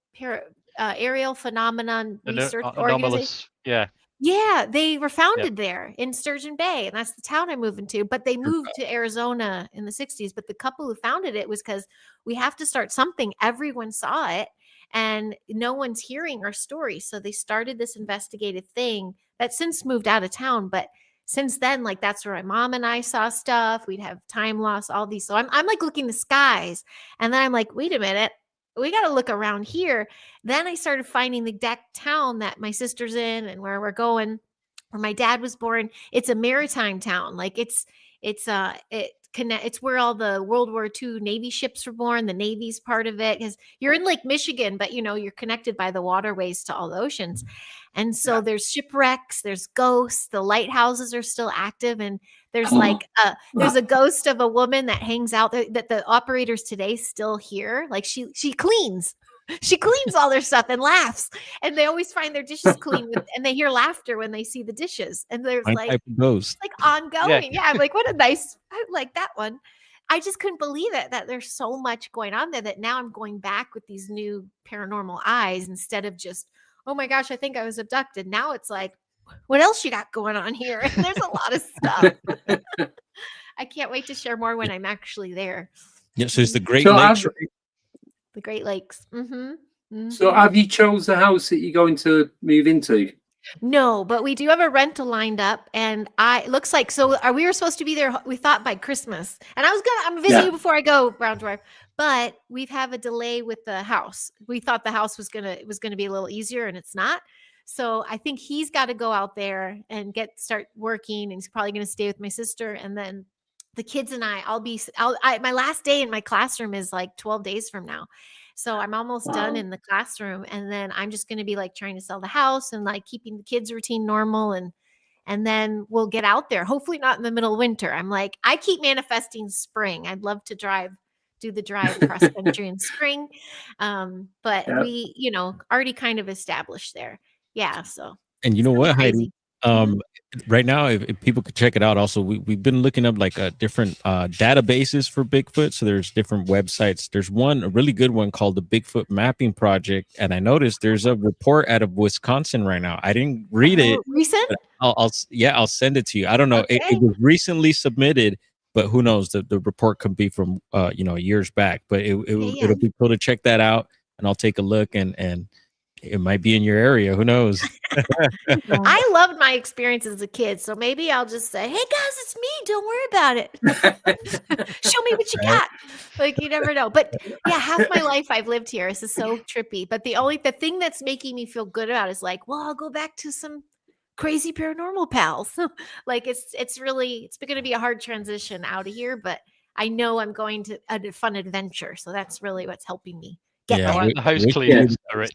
Speaker 1: phenomenon research organization. Yeah, they were founded there in Sturgeon Bay, and that's the town I'm moving to. But they moved to Arizona in the 60s. But the couple who founded it was because we have to start something. Everyone saw it, and no one's hearing our story. So they started this investigative thing that since moved out of town. But since then, like that's where my mom and I saw stuff. We'd have time loss, all these. So I'm like looking the skies, and then I'm like, wait a minute. We got to look around here. Then I started finding the exact town that my sister's in and where we're going, where my dad was born. It's a maritime town. Like it's where all the World War II Navy ships were born. The Navy's part of it because you're in Lake Michigan, but you're connected by the waterways to all the oceans. And so there's shipwrecks, there's ghosts, the lighthouses are still active. And there's there's a ghost of a woman that hangs out there that the operators today still hear. Like she cleans. She cleans all their stuff and laughs. And they always find their dishes clean and they hear laughter when they see the dishes. And there's like ghost. Like ongoing. Yeah. I'm like, what a nice, I like that one. I just couldn't believe it that there's so much going on there that now I'm going back with these new paranormal eyes instead of just, oh my gosh, I think I was abducted. Now it's like, what else you got going on here? And there's a lot of stuff. I can't wait to share more when I'm actually there.
Speaker 4: Yeah, so it's the Great Lakes.
Speaker 1: The Great Lakes. Mm-hmm. Mm-hmm.
Speaker 2: So have you chose the house that you're going to move into?
Speaker 1: No, but we do have a rental lined up, and it looks like we were supposed to be there. We thought by Christmas, and I'm visiting you before I go, Brown Dwarf. But we have a delay with the house. We thought the house was gonna be a little easier, and it's not. So I think he's got to go out there and start working, and he's probably going to stay with my sister, and then the kids and my last day in my classroom is like 12 days from now. So I'm almost done in the classroom, and then I'm just going to be like trying to sell the house and like keeping the kids' routine normal, and then we'll get out there. Hopefully not in the middle of winter. I'm like, I keep manifesting spring. I'd love to do the drive cross country in spring. But we, already kind of established there. yeah. So
Speaker 4: And you
Speaker 1: it's
Speaker 4: know
Speaker 1: really
Speaker 4: what, Heidi?
Speaker 1: crazy. Mhm.
Speaker 4: Right now, if people could check it out, also we've been looking up like different databases for Bigfoot. So there's different websites. There's a really good one called the Bigfoot Mapping Project, and I noticed there's a report out of Wisconsin right now. I didn't read it.
Speaker 1: Recent?
Speaker 4: But I'll send it to you. I don't know. It
Speaker 1: Okay.
Speaker 4: was recently submitted, but who knows? The report could be from years back. But it'll be cool to check that out, and I'll take a look, and it might be in your area. Who knows?
Speaker 1: I loved my experience as a kid, so maybe I'll just say, "Hey guys, it's me. Don't worry about it. Show me what you got." Like you never know. But yeah, half my life I've lived here. This is so trippy. But the thing that's making me feel good about it is like, well, I'll go back to some crazy paranormal pals. Like it's going to be a hard transition out of here, but I know I'm going to a fun adventure. So that's really what's helping me.
Speaker 3: I like the house cleaning spirit.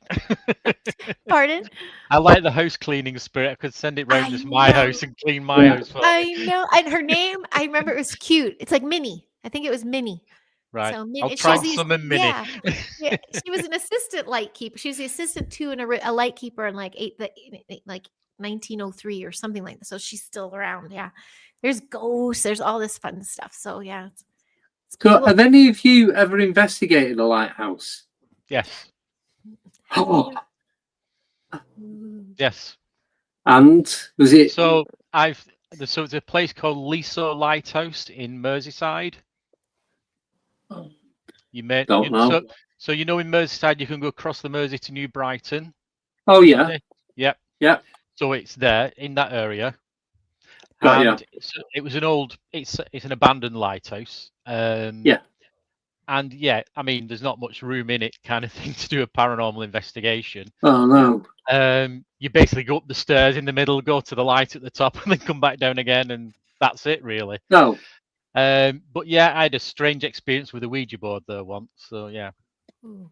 Speaker 1: Pardon?
Speaker 3: I like the house cleaning spirit. I could send it round to my house and clean my house for
Speaker 1: I know. And her name, I remember it was cute. It's like Minnie. I think it was Minnie.
Speaker 3: right.
Speaker 1: So
Speaker 3: I'll try and summon Minnie.
Speaker 1: Yeah, she was an assistant light keeper. She was the assistant to a light keeper in like 1903 or something like that. So she's still around. Yeah. There's ghosts. There's all this fun stuff. So yeah. It's
Speaker 2: So,
Speaker 1: cool.
Speaker 2: have any of you ever investigated a lighthouse?
Speaker 3: Yes.
Speaker 2: Oh,
Speaker 3: Yes.
Speaker 2: and was it?
Speaker 3: So it's a place called Liso Lighthouse in Merseyside. You may
Speaker 2: Don't know.
Speaker 3: So you know in Merseyside you can go across the Mersey to New Brighton.
Speaker 2: Oh yeah.
Speaker 3: Yep.
Speaker 2: Yep.
Speaker 3: So it's there in that area.
Speaker 2: Got
Speaker 3: And it was it's an abandoned lighthouse.
Speaker 2: Yeah.
Speaker 3: And yeah, I mean, there's not much room in it, kind of thing, to do a paranormal investigation.
Speaker 2: Oh no.
Speaker 3: You basically go up the stairs in the middle, go to the light at the top, and then come back down again, and that's it, really.
Speaker 2: No.
Speaker 3: But yeah, I had a strange experience with a Ouija board there once. So yeah,
Speaker 2: Ooh.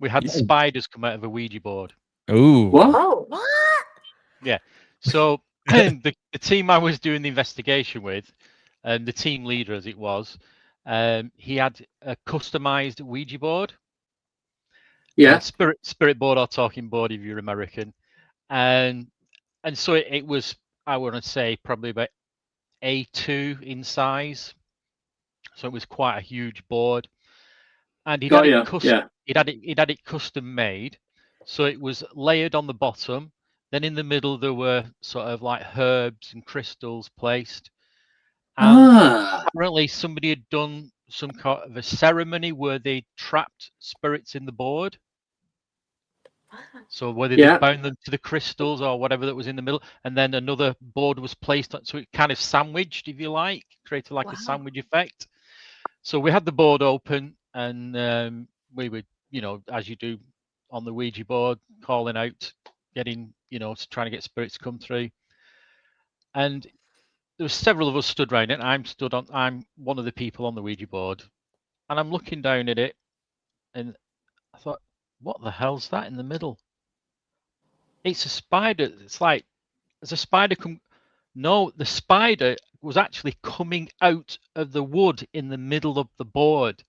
Speaker 3: we had spiders come out of a Ouija board.
Speaker 4: Ooh.
Speaker 2: What?
Speaker 1: Oh, what?
Speaker 3: Yeah. So the team I was doing the investigation with, and the team leader as it was, he had a customized Ouija board.
Speaker 2: Yeah.
Speaker 3: Spirit board or talking board if you're American. And so it was, I want to say, probably about A2 in size. So it was quite a huge board. And he'd had it custom made. So it was layered on the bottom. Then in the middle there were sort of like herbs and crystals placed. And apparently somebody had done some kind of a ceremony where they trapped spirits in the board. So whether they bound them to the crystals or whatever that was in the middle, and then another board was placed on, so it kind of sandwiched, if you like, created like a sandwich effect. So we had the board open, and we would, as you do on the Ouija board, calling out, getting, trying to get spirits to come through. And there were several of us stood around it. I'm one of the people on the Ouija board, and I'm looking down at it, and I thought, what the hell's that in the middle? It's a spider. It's like there's a spider No, the spider was actually coming out of the wood in the middle of the board.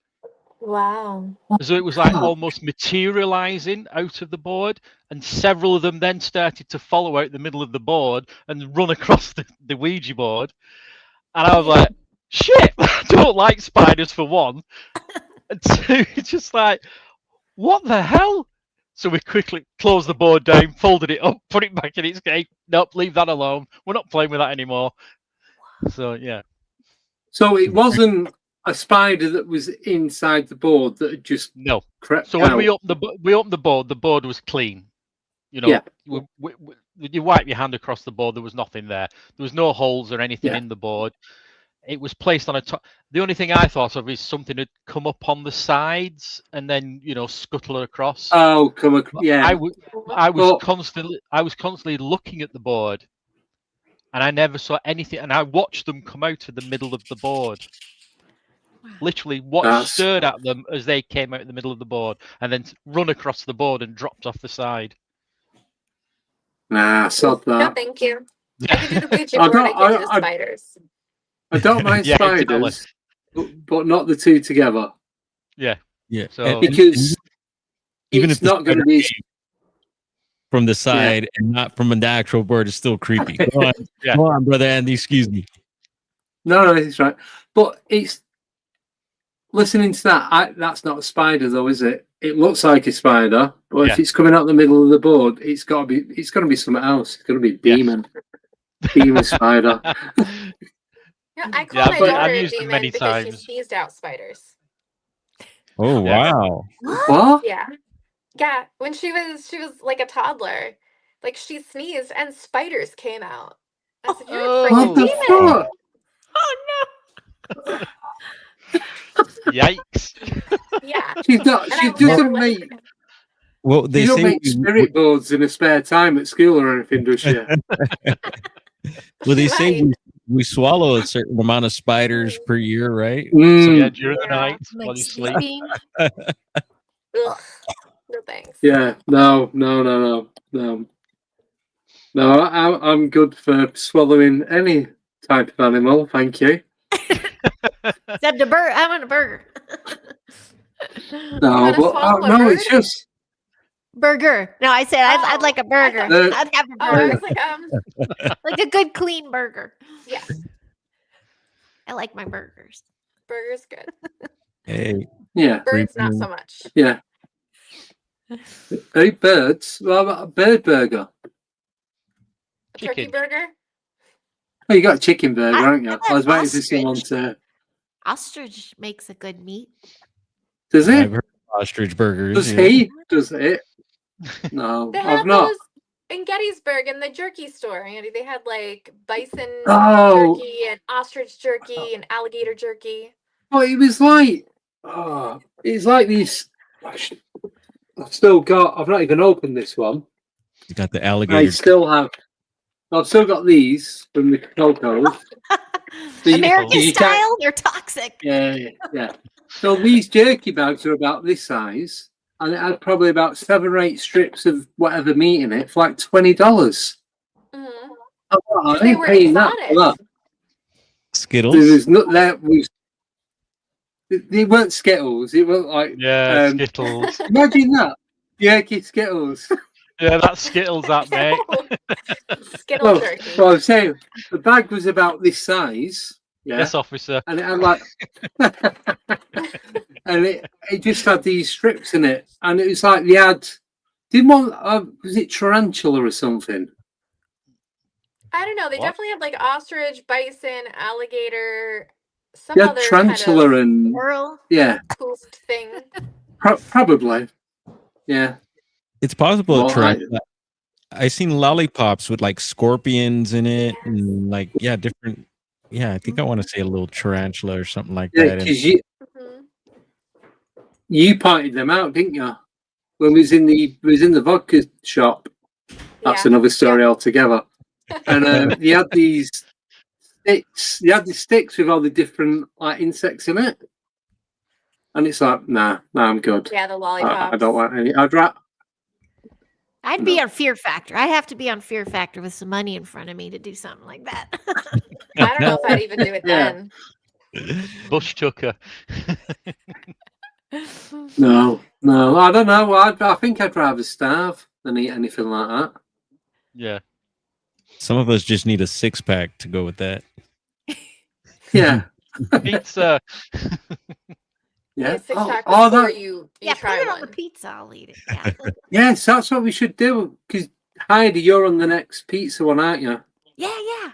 Speaker 5: Wow.
Speaker 3: So it was like almost materializing out of the board, and several of them then started to follow out the middle of the board and run across the Ouija board. And I was like, shit, I don't like spiders for one. And two, it's just like, what the hell? So we quickly closed the board down, folded it up, put it back in its case. Nope, leave that alone. We're not playing with that anymore. So yeah.
Speaker 2: So it wasn't a spider that was inside the board that had just crept
Speaker 3: So when
Speaker 2: out.
Speaker 3: we opened the board was clean. You wipe your hand across the board. There was nothing there. There was no holes or anything in the board. It was placed on a top. The only thing I thought of is something had come up on the sides and then scuttle across.
Speaker 2: Oh, come across. Yeah.
Speaker 3: I was constantly looking at the board, and I never saw anything. And I watched them come out of the middle of the board. Literally, stared at them as they came out of the middle of the board, and then run across the board and dropped off the side.
Speaker 2: Nah, sod that.
Speaker 5: No, thank you. I can do the Ouija board. I can't do the spiders.
Speaker 2: I don't mind spiders, but not the two together.
Speaker 3: Yeah.
Speaker 4: Yeah.
Speaker 3: So
Speaker 2: because it's not going to be.
Speaker 4: from the side and not from an actual bird is still creepy. Go on, brother Andy. Excuse me.
Speaker 2: No, it's right. But it's listening to that. That's not a spider, though, is it? It looks like a spider, but if it's coming out the middle of the board, it's got to be. It's going to be something else. It's going to be a demon, demon spider.
Speaker 5: Yeah, I call my
Speaker 3: but
Speaker 5: daughter
Speaker 3: I've
Speaker 5: a
Speaker 3: used them
Speaker 5: demon
Speaker 3: many
Speaker 5: because she
Speaker 3: times.
Speaker 5: sneezed out spiders.
Speaker 4: Oh wow!
Speaker 2: What?
Speaker 5: Yeah, yeah. When she was like a toddler, like she sneezed and spiders came out. I said, "You're a freaking
Speaker 2: What the
Speaker 5: demon!"
Speaker 2: fuck?
Speaker 1: Oh
Speaker 3: Yikes!
Speaker 5: Yeah,
Speaker 2: She's not.
Speaker 5: and
Speaker 2: She
Speaker 5: I will never
Speaker 2: doesn't
Speaker 5: let
Speaker 2: make.
Speaker 4: Well, they
Speaker 2: She don't
Speaker 4: say
Speaker 2: make spirit boards in her spare time at school or anything, does she?
Speaker 4: well, they
Speaker 5: She
Speaker 4: say
Speaker 5: might.
Speaker 4: we swallow a certain amount of spiders per year, right?
Speaker 3: Yeah, during the
Speaker 5: Yeah.
Speaker 3: night
Speaker 1: no!
Speaker 3: while you sleep.
Speaker 1: Sleeping.
Speaker 5: Ugh, no thanks.
Speaker 2: Yeah. No. No, I'm good for swallowing any type of animal. Thank you.
Speaker 1: Except a bird. I want a burger.
Speaker 2: No,
Speaker 5: wanna
Speaker 2: but
Speaker 5: swallow a
Speaker 2: no,
Speaker 5: bird?
Speaker 2: it's just
Speaker 1: Burger. No, I said I'd like a burger. I'd have a
Speaker 5: Oh, I
Speaker 1: burger.
Speaker 5: was like,
Speaker 1: Like a good clean burger.
Speaker 5: yes,
Speaker 1: I like my burgers.
Speaker 5: burger's good.
Speaker 4: Hey,
Speaker 2: yeah,
Speaker 5: Birds, not
Speaker 4: Creepy.
Speaker 5: so much.
Speaker 2: yeah. Hey, birds. What about a bird burger?
Speaker 5: A turkey
Speaker 3: Chicken.
Speaker 5: burger.
Speaker 2: Oh, you got a chicken burger, haven't you?
Speaker 1: I've
Speaker 2: I was
Speaker 1: had
Speaker 2: waiting for someone
Speaker 1: ostrich.
Speaker 2: to.
Speaker 1: Ostrich makes a good meat.
Speaker 2: Does
Speaker 4: I've
Speaker 2: it?
Speaker 4: heard ostrich burgers.
Speaker 2: Does
Speaker 4: yeah.
Speaker 2: he? Does it? No,
Speaker 5: They
Speaker 2: I've
Speaker 5: had
Speaker 2: not.
Speaker 5: those in Gettysburg in the jerky store, Andy. They had like bison
Speaker 2: Oh.
Speaker 5: jerky and ostrich jerky and alligator jerky.
Speaker 2: Oh, it was like. Oh, it's like these. I've still got. I've not even opened this one.
Speaker 4: You got the
Speaker 2: I
Speaker 4: alligator.
Speaker 2: still have. I've still got these from the Coco.
Speaker 1: American
Speaker 2: you can't-
Speaker 1: style, they're toxic.
Speaker 2: Yeah. So these jerky bags are about this size, and it had probably about 7 or 8 strips of whatever meat in it for like $20.
Speaker 5: Mm-hmm.
Speaker 2: I
Speaker 5: They
Speaker 2: ain't
Speaker 5: were
Speaker 2: paying that for that.
Speaker 4: Skittles.
Speaker 2: There was not that was. They weren't Skittles. It was like
Speaker 3: Yeah, Skittles.
Speaker 2: Imagine that jerky Skittles.
Speaker 3: Yeah, that's Skittles, that mate.
Speaker 5: Skittle
Speaker 2: Well,
Speaker 5: jerky.
Speaker 2: well, I'm saying the bag was about this size. Yeah.
Speaker 3: Yes, officer.
Speaker 2: And it had like, and it just had these strips in it, and it was like they had. Did one? Was it tarantula or something?
Speaker 5: I don't know. They
Speaker 3: What?
Speaker 5: definitely had like ostrich, bison, alligator, some
Speaker 2: They had
Speaker 5: other
Speaker 2: tarantula
Speaker 5: kind of
Speaker 2: and
Speaker 1: Squirrel.
Speaker 2: yeah,
Speaker 5: poofed thing.
Speaker 2: probably. Yeah.
Speaker 4: It's possible.
Speaker 2: Well,
Speaker 4: Tarantula. I seen lollipops with like scorpions in it,
Speaker 5: Yes.
Speaker 4: and like different. Yeah, I think I want to say a little tarantula or something like
Speaker 2: Yeah,
Speaker 4: that. And
Speaker 2: because you pointed them out, didn't you? When we was in the vodka shop. That's
Speaker 5: Yeah.
Speaker 2: another story altogether. And you had these sticks. You had the sticks with all the different like insects in it, and it's like, nah, I'm good.
Speaker 5: Yeah, the lollipops.
Speaker 2: I don't want any.
Speaker 1: I'd be on Fear Factor. I'd have to be on Fear Factor with some money in front of me to do something like that.
Speaker 5: I don't know if I'd even do it
Speaker 2: Yeah.
Speaker 5: then.
Speaker 3: Bush tucker.
Speaker 2: No, I don't know. I think I'd rather starve than eat anything like that.
Speaker 3: Yeah.
Speaker 4: some of us just need a 6-pack to go with that.
Speaker 2: Yeah,
Speaker 3: Pizza.
Speaker 2: yeah.
Speaker 5: A 6-pack
Speaker 2: Oh,
Speaker 5: before
Speaker 2: that,
Speaker 5: you
Speaker 1: Yeah, put
Speaker 5: try
Speaker 1: it on the
Speaker 5: one.
Speaker 1: pizza. I'll eat it. Yeah.
Speaker 2: yes, that's what we should do. Because Heidi, you're on the next pizza one, aren't you?
Speaker 1: Yeah.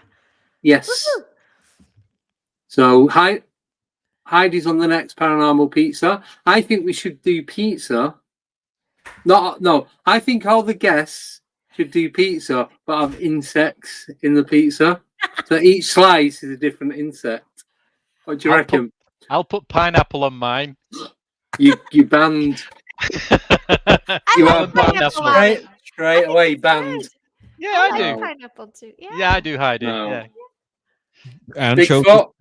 Speaker 2: Yes.
Speaker 1: Woohoo.
Speaker 2: So Heidi's on the next paranormal pizza. I think we should do pizza. No. I think all the guests should do pizza, but have insects in the pizza. So each slice is a different insect. What do you reckon?
Speaker 3: I'll put pineapple on mine.
Speaker 2: You banned.
Speaker 1: I
Speaker 2: You
Speaker 1: like
Speaker 2: are
Speaker 1: pineapple on
Speaker 2: banned
Speaker 1: it.
Speaker 2: straight away. Banned.
Speaker 3: Yeah,
Speaker 1: I
Speaker 3: I
Speaker 1: like
Speaker 3: do.
Speaker 1: pineapple too. Yeah.
Speaker 3: Yeah, I do hide it.
Speaker 2: No.
Speaker 3: Yeah.
Speaker 4: Anchovy.
Speaker 2: Bigfoot.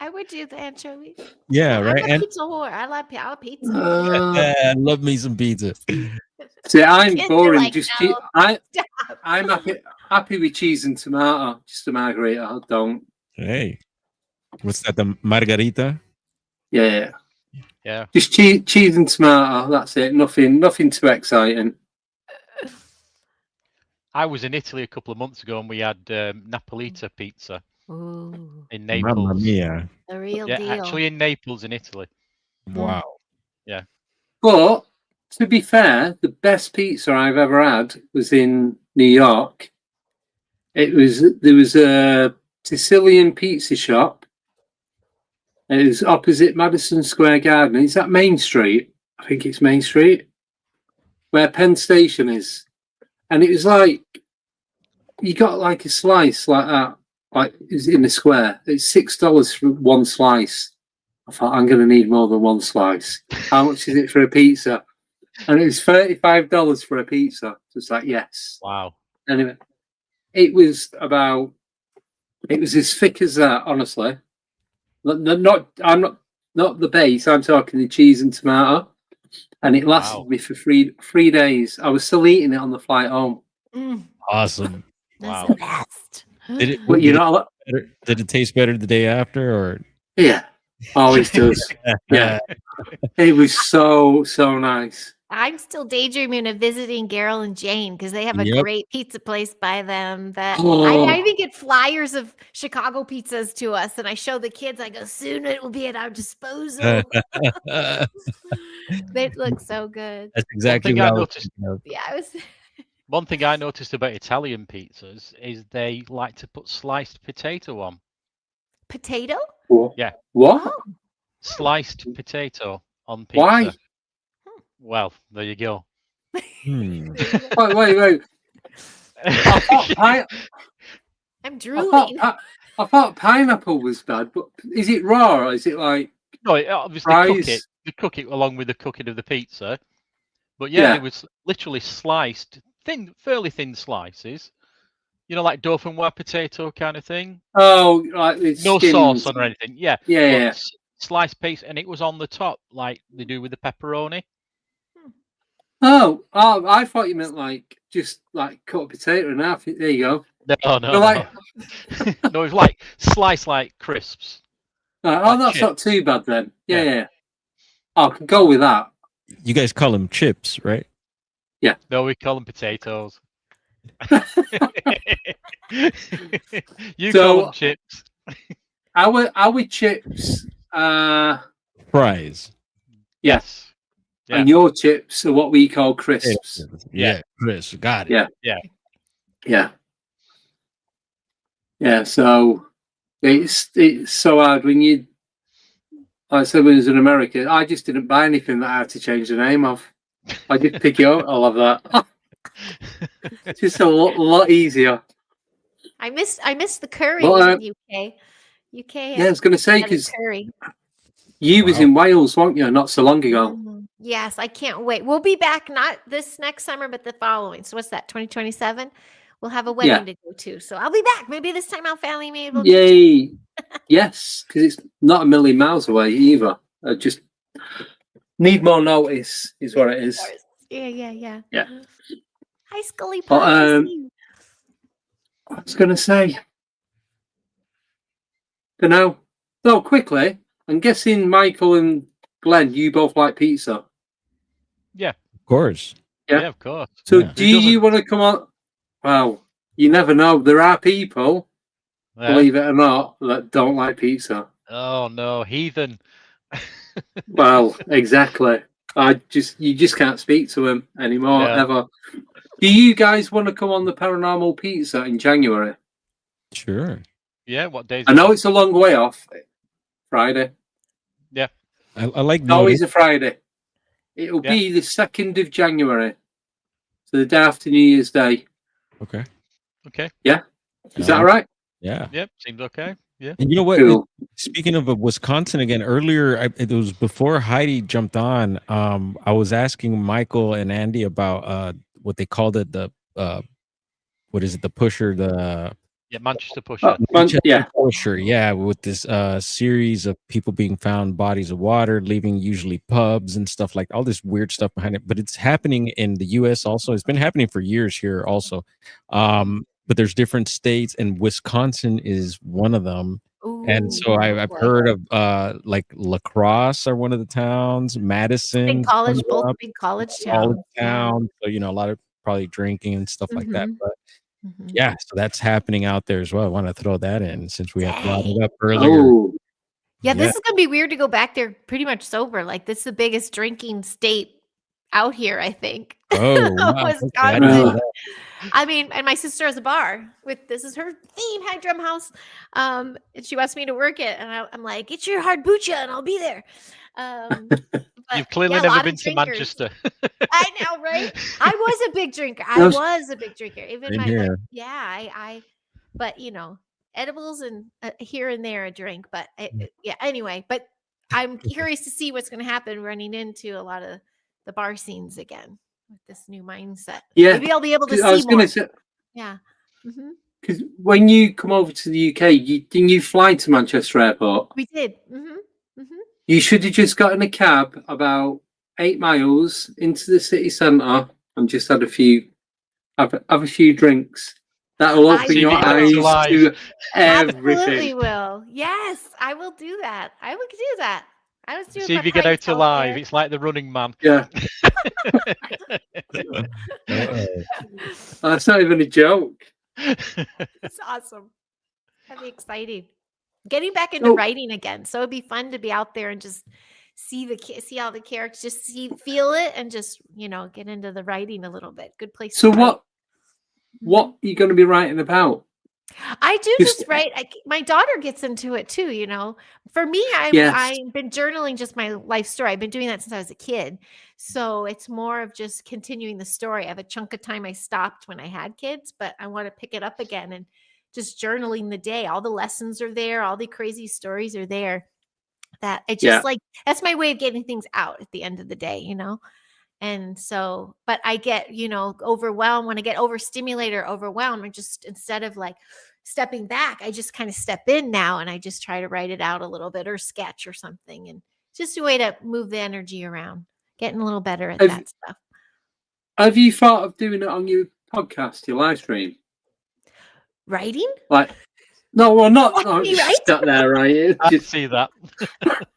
Speaker 1: I would do the anchovies.
Speaker 4: Yeah, right.
Speaker 1: I'm a
Speaker 4: And
Speaker 1: pizza whore. I love pizza.
Speaker 4: I love me some pizza.
Speaker 2: See, I'm
Speaker 1: Kids are
Speaker 2: boring.
Speaker 1: like,
Speaker 2: Just
Speaker 1: no.
Speaker 2: I'm happy with cheese and tomato. Just a margarita. I don't.
Speaker 4: Hey, what's that? The margarita?
Speaker 2: Yeah.
Speaker 3: Yeah.
Speaker 2: Just cheese and tomato. That's it. Nothing too exciting.
Speaker 3: I was in Italy a couple of months ago and we had Napolita pizza
Speaker 1: Ooh,
Speaker 3: in
Speaker 4: Mamma
Speaker 3: Naples.
Speaker 4: mia!
Speaker 1: the real
Speaker 3: Yeah,
Speaker 1: deal.
Speaker 3: actually in Naples in Italy.
Speaker 4: Wow.
Speaker 2: But to be fair, the best pizza I've ever had was in New York. There was a Sicilian pizza shop. And it was opposite Madison Square Garden. Is that Main Street? I think it's Main Street, where Penn Station is. And it was like you got like a slice like that, like is in the square. It's $6 for one slice. I thought I'm going to need more than one slice. How much is it for a pizza? And it was $35 for a pizza. So it's like yes.
Speaker 3: Wow.
Speaker 2: Anyway, it was as thick as that. Honestly, I'm not the base. I'm talking the cheese and tomato. And it lasted me for three days. I was still eating it on the flight home.
Speaker 4: Awesome.
Speaker 1: That's the best.
Speaker 4: Did it?
Speaker 2: But
Speaker 4: Did it taste better the day after, or?
Speaker 2: Yeah, always does. Yeah, it was so nice.
Speaker 1: I'm still daydreaming of visiting Carol and Jane because they have a great pizza place by them that I even get flyers of Chicago pizzas to us, and I show the kids. I go, soon it will be at our disposal. They look so good.
Speaker 4: That's exactly what I noticed.
Speaker 1: Yeah, I was.
Speaker 3: One thing I noticed about Italian pizzas is they like to put sliced potato on.
Speaker 1: Potato?
Speaker 3: Yeah.
Speaker 2: What?
Speaker 1: Oh.
Speaker 3: Sliced potato on pizza.
Speaker 2: Why?
Speaker 3: Well, there you go.
Speaker 2: Wait.
Speaker 1: I'm drooling.
Speaker 2: I thought pineapple was bad, but is it raw or is it like
Speaker 3: no? Obviously, they cook it along with the cooking of the pizza. But yeah, it was literally sliced fairly thin slices. You know, like dauphinoise potato kind of thing.
Speaker 2: Oh, like
Speaker 3: no sauce on or anything. Yeah.
Speaker 2: Yeah.
Speaker 3: Sliced piece, and it was on the top, like they do with the pepperoni.
Speaker 2: Oh, I thought you meant like just like cut a potato in half. There you go.
Speaker 3: No. No, it was like sliced like crisps.
Speaker 2: That's chips. Not too bad then. Yeah. I can go with that.
Speaker 4: You guys call them chips, right?
Speaker 2: Yeah.
Speaker 3: No, we call them potatoes. You call them chips.
Speaker 2: Our chips
Speaker 4: fries.
Speaker 2: Yes. Yeah. And your chips are what we call crisps.
Speaker 4: Yeah, crisps. Got it.
Speaker 2: Yeah. So it's so hard when you. Like I said, when I was in America, I just didn't buy anything that I had to change the name of. I just pick it up. I love that. It's just a lot easier.
Speaker 1: I miss the curry in the UK.
Speaker 2: Yeah, I was going to say because
Speaker 1: curry.
Speaker 2: You was in Wales, weren't you? Not so long ago.
Speaker 1: Yes, I can't wait. We'll be back not this next summer, but the following. So what's that? 2027. We'll have a wedding to go to. So I'll be back. Maybe this time our family may be.
Speaker 2: Yay! Yes, because it's not a million miles away either. I just need more notice, is what it is.
Speaker 1: Yeah. Hi, Scully.
Speaker 2: But, I was going to say, don't know. So quickly, I'm guessing Michael and Glenn, you both like pizza.
Speaker 3: Yeah,
Speaker 4: of course.
Speaker 3: Yeah, of course.
Speaker 2: So, do you want to come on? Well, you never know. There are people, believe it or not, that don't like pizza.
Speaker 3: Oh no, heathen.
Speaker 2: Well, exactly. You just can't speak to him anymore ever. Do you guys want to come on the Paranormal Pizza in January?
Speaker 4: Sure.
Speaker 3: Yeah, what days?
Speaker 2: I know it's a long way off. Friday.
Speaker 3: Yeah.
Speaker 4: I like
Speaker 2: it's always a Friday. It'll be the 2nd of January. So the day after New Year's Day.
Speaker 4: Okay.
Speaker 2: Yeah? Is that right?
Speaker 4: Yeah.
Speaker 3: Yep, seems okay. Yeah.
Speaker 4: And you know what?
Speaker 2: Cool.
Speaker 4: Speaking of Wisconsin again, earlier, it was before Heidi jumped on, I was asking Michael and Andy about what they called it, the what is it, the pusher,
Speaker 3: Manchester Pusher.
Speaker 4: Pusher, with this series of people being found bodies of water, leaving usually pubs and stuff like all this weird stuff behind it. But it's happening in the U.S. also. It's been happening for years here also. But there's different states, and Wisconsin is one of them. Ooh, and so I've heard of like La Crosse are one of the towns, Madison,
Speaker 1: both big college towns.
Speaker 4: So a lot of probably drinking and stuff like that.
Speaker 1: Mhm.
Speaker 4: But
Speaker 1: Mhm.
Speaker 4: yeah, so that's happening out there as well. I want to throw that in since we had brought it
Speaker 1: Dang.
Speaker 4: up earlier.
Speaker 2: Oh,
Speaker 1: Yeah,
Speaker 4: Yeah.
Speaker 1: this is gonna be weird to go back there pretty much sober. Like, this is the biggest drinking state out here, I think.
Speaker 4: Oh, wow. Okay, I didn't know
Speaker 1: Wisconsin.
Speaker 4: that.
Speaker 1: I mean, and my sister has a bar with this is her theme, High Drum House. And she wants me to work it, and I'm like, get your hard boocha, and I'll be there. But
Speaker 3: You've clearly
Speaker 1: yeah, a
Speaker 3: never
Speaker 1: lot
Speaker 3: been
Speaker 1: of
Speaker 3: to
Speaker 1: drinkers.
Speaker 3: Manchester.
Speaker 1: I know, right? I was a big drinker. I
Speaker 2: Those-
Speaker 1: was a big drinker. Even
Speaker 4: Same
Speaker 1: my like,
Speaker 4: here.
Speaker 1: yeah, but edibles and here and there a drink. But yeah, anyway. But I'm curious to see what's going to happen running into a lot of the bar scenes again with this new mindset.
Speaker 2: Yeah,
Speaker 1: Maybe I'll be able to
Speaker 2: 'cause I
Speaker 1: see
Speaker 2: was
Speaker 1: more.
Speaker 2: going to say,
Speaker 1: Yeah. Hmm.
Speaker 2: because when you come over to the UK, didn't you fly to Manchester Airport?
Speaker 1: We did. Hmm.
Speaker 2: You should have just got in a cab about 8 miles into the city centre and just had a few drinks. That'll
Speaker 1: I
Speaker 2: open your
Speaker 3: will.
Speaker 2: eyes to
Speaker 1: Absolutely
Speaker 2: everything.
Speaker 1: will. Yes, I will do that. I will do that. I was doing
Speaker 3: See
Speaker 1: my
Speaker 3: if you get out
Speaker 1: pints
Speaker 3: alive.
Speaker 1: there.
Speaker 3: It's like the Running Man.
Speaker 2: Yeah,
Speaker 4: Uh-oh.
Speaker 2: that's not even a joke.
Speaker 1: It's awesome. That'd be exciting. Getting back into
Speaker 2: Oh.
Speaker 1: writing again. So it'd be fun to be out there and just see all the characters, just feel it, and just get into the writing a little bit. Good place.
Speaker 2: So
Speaker 1: to write.
Speaker 2: what are you going to be writing about?
Speaker 1: I do
Speaker 2: Just-
Speaker 1: just write. My daughter gets into it too. For me,
Speaker 2: Yes.
Speaker 1: I've been journaling just my life story. I've been doing that since I was a kid. So it's more of just continuing the story. I have a chunk of time I stopped when I had kids, but I want to pick it up again and just journaling the day. All the lessons are there. All the crazy stories are there. That it just that's my way of getting things out at the end of the day. And so, but I get, overwhelmed when I get overstimulated or overwhelmed. I just, instead of like stepping back, I just kind of step in now and I just try to write it out a little bit or sketch or something. And just a way to move the energy around, getting a little better at that stuff.
Speaker 2: Have you thought of doing it on your podcast, your live stream?
Speaker 1: Writing?
Speaker 2: Like, no, well, not
Speaker 1: Me,
Speaker 2: just
Speaker 1: right?
Speaker 2: sat there, right?
Speaker 3: I
Speaker 2: Just
Speaker 3: see that.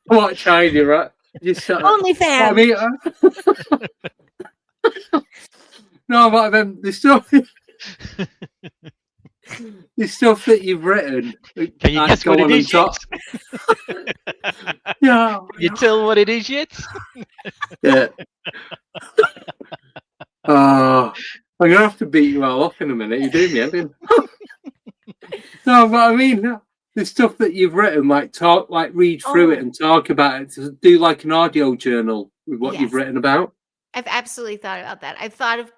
Speaker 2: watch Heidi, right? Just sat there.
Speaker 1: OnlyFans.
Speaker 2: I mean, no, but I mean, the stuff that you've written.
Speaker 3: Can you guess what it is yet?
Speaker 2: Yeah.
Speaker 3: Can you tell what it is yet?
Speaker 2: Yeah. I'm gonna have to beat you all off in a minute. You do me, haven't you? No, but I mean, the stuff that you've written, like read through it and talk about it. To do like an audio journal with what you've
Speaker 1: Yes.
Speaker 2: written about.
Speaker 1: I've absolutely thought about that. I've thought of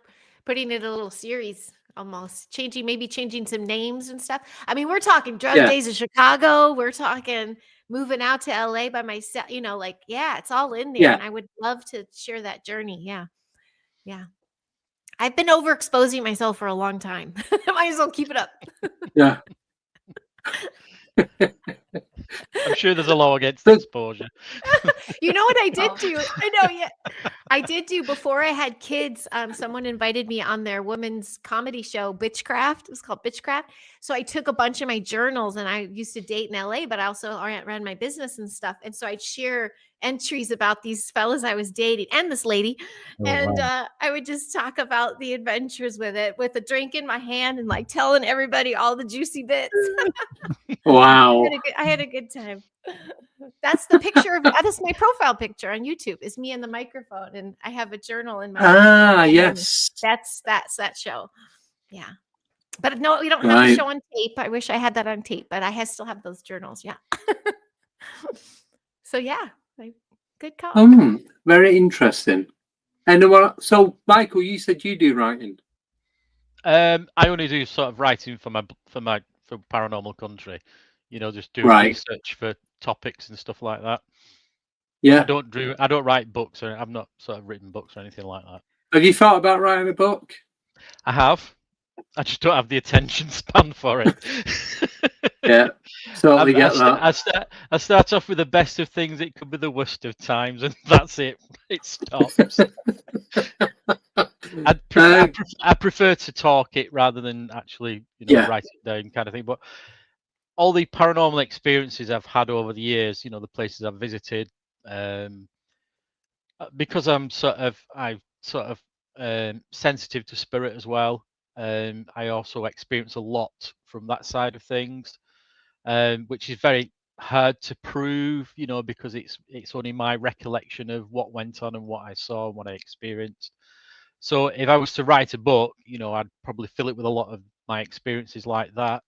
Speaker 1: putting it in a little series almost, changing some names and stuff. I mean, we're talking drug days in Chicago. We're talking moving out to LA by myself, it's all in there.
Speaker 2: Yeah.
Speaker 1: And I would love to share that journey. Yeah. Yeah. I've been overexposing myself for a long time. Might as well keep it up.
Speaker 2: Yeah.
Speaker 3: I'm sure there's a law against exposure.
Speaker 1: You know what I did do? I know, yeah. I did do before I had kids. Someone invited me on their women's comedy show, Bitchcraft. It was called Bitchcraft. So I took a bunch of my journals, and I used to date in LA, but I also ran my business and stuff. And so I'd share entries about these fellas I was dating and this lady.
Speaker 4: Oh,
Speaker 1: and
Speaker 4: wow.
Speaker 1: I would just talk about the adventures with it, with a drink in my hand and like telling everybody all the juicy bits.
Speaker 2: Wow.
Speaker 1: I had a good time. That's the picture of that's my profile picture on YouTube. Is me and the microphone, and I have a journal in my
Speaker 2: Yes.
Speaker 1: That's that show. Yeah. But no, we don't have the show on tape. I wish I had that on tape, but I still have those journals. Yeah. So yeah, good call.
Speaker 2: Very interesting. And so Michael, you said you do writing.
Speaker 3: I only do sort of writing for Paranormal Country. Just do research for topics and stuff like that.
Speaker 2: Yeah.
Speaker 3: I don't write books, or I've not sort of written books or anything like that.
Speaker 2: Have you thought about writing a book?
Speaker 3: I have. I just don't have the attention span for it.
Speaker 2: Yeah, totally get that.
Speaker 3: I start off with the best of things. It could be the worst of times, and that's it. It stops. I prefer to talk it rather than actually, write it down, kind of thing. But all the paranormal experiences I've had over the years, the places I've visited, because I've sort of sensitive to spirit as well. I also experience a lot from that side of things, which is very hard to prove, you know, because it's only my recollection of what went on and what I saw and what I experienced. So if I was to write a book, you know, I'd probably fill it with a lot of my experiences like that.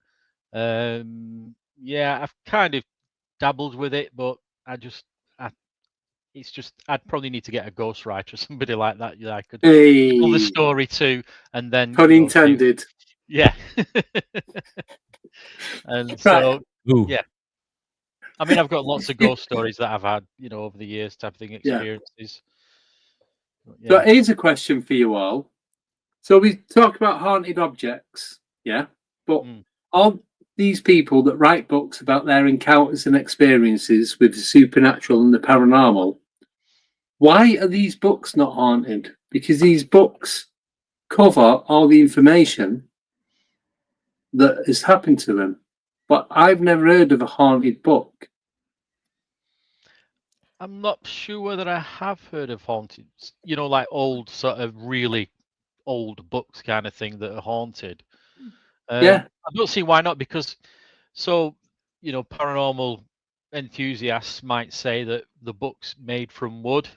Speaker 3: Yeah, I've kind of dabbled with it, but it's just I'd probably need to get a ghostwriter or somebody like that. I could tell the story to, and then
Speaker 2: pun intended.
Speaker 3: Yeah. And so yeah, I mean, I've got lots of ghost stories that I've had, you know, over the years, type of thing, experiences.
Speaker 2: Yeah. So here's a question for you all. So we talk about haunted objects, yeah, but all these people that write books about their encounters and experiences with the supernatural and the paranormal, why are these books not haunted? Because these books cover all the information that has happened to them. But I've never heard of a haunted book.
Speaker 3: I'm not sure whether I have heard of haunted, you know, like old sort of really old books kind of thing that are haunted.
Speaker 2: Yeah.
Speaker 3: I don't see why not, because so, you know, paranormal enthusiasts might say that the book's made from wood,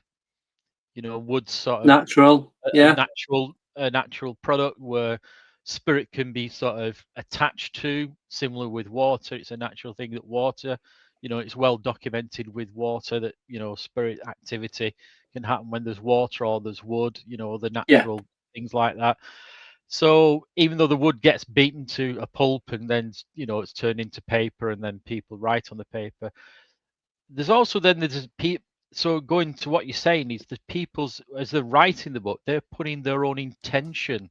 Speaker 3: you know, wood's sort of
Speaker 2: natural,
Speaker 3: a natural product where spirit can be sort of attached to, similar with water. It's a natural thing that water, you know, it's well documented with water that, you know, spirit activity can happen when there's water or there's wood, you know, the natural things like that. So even though the wood gets beaten to a pulp and then, you know, it's turned into paper and then people write on the paper, there's also then so going to what you're saying is the people's, as they're writing the book, they're putting their own intention,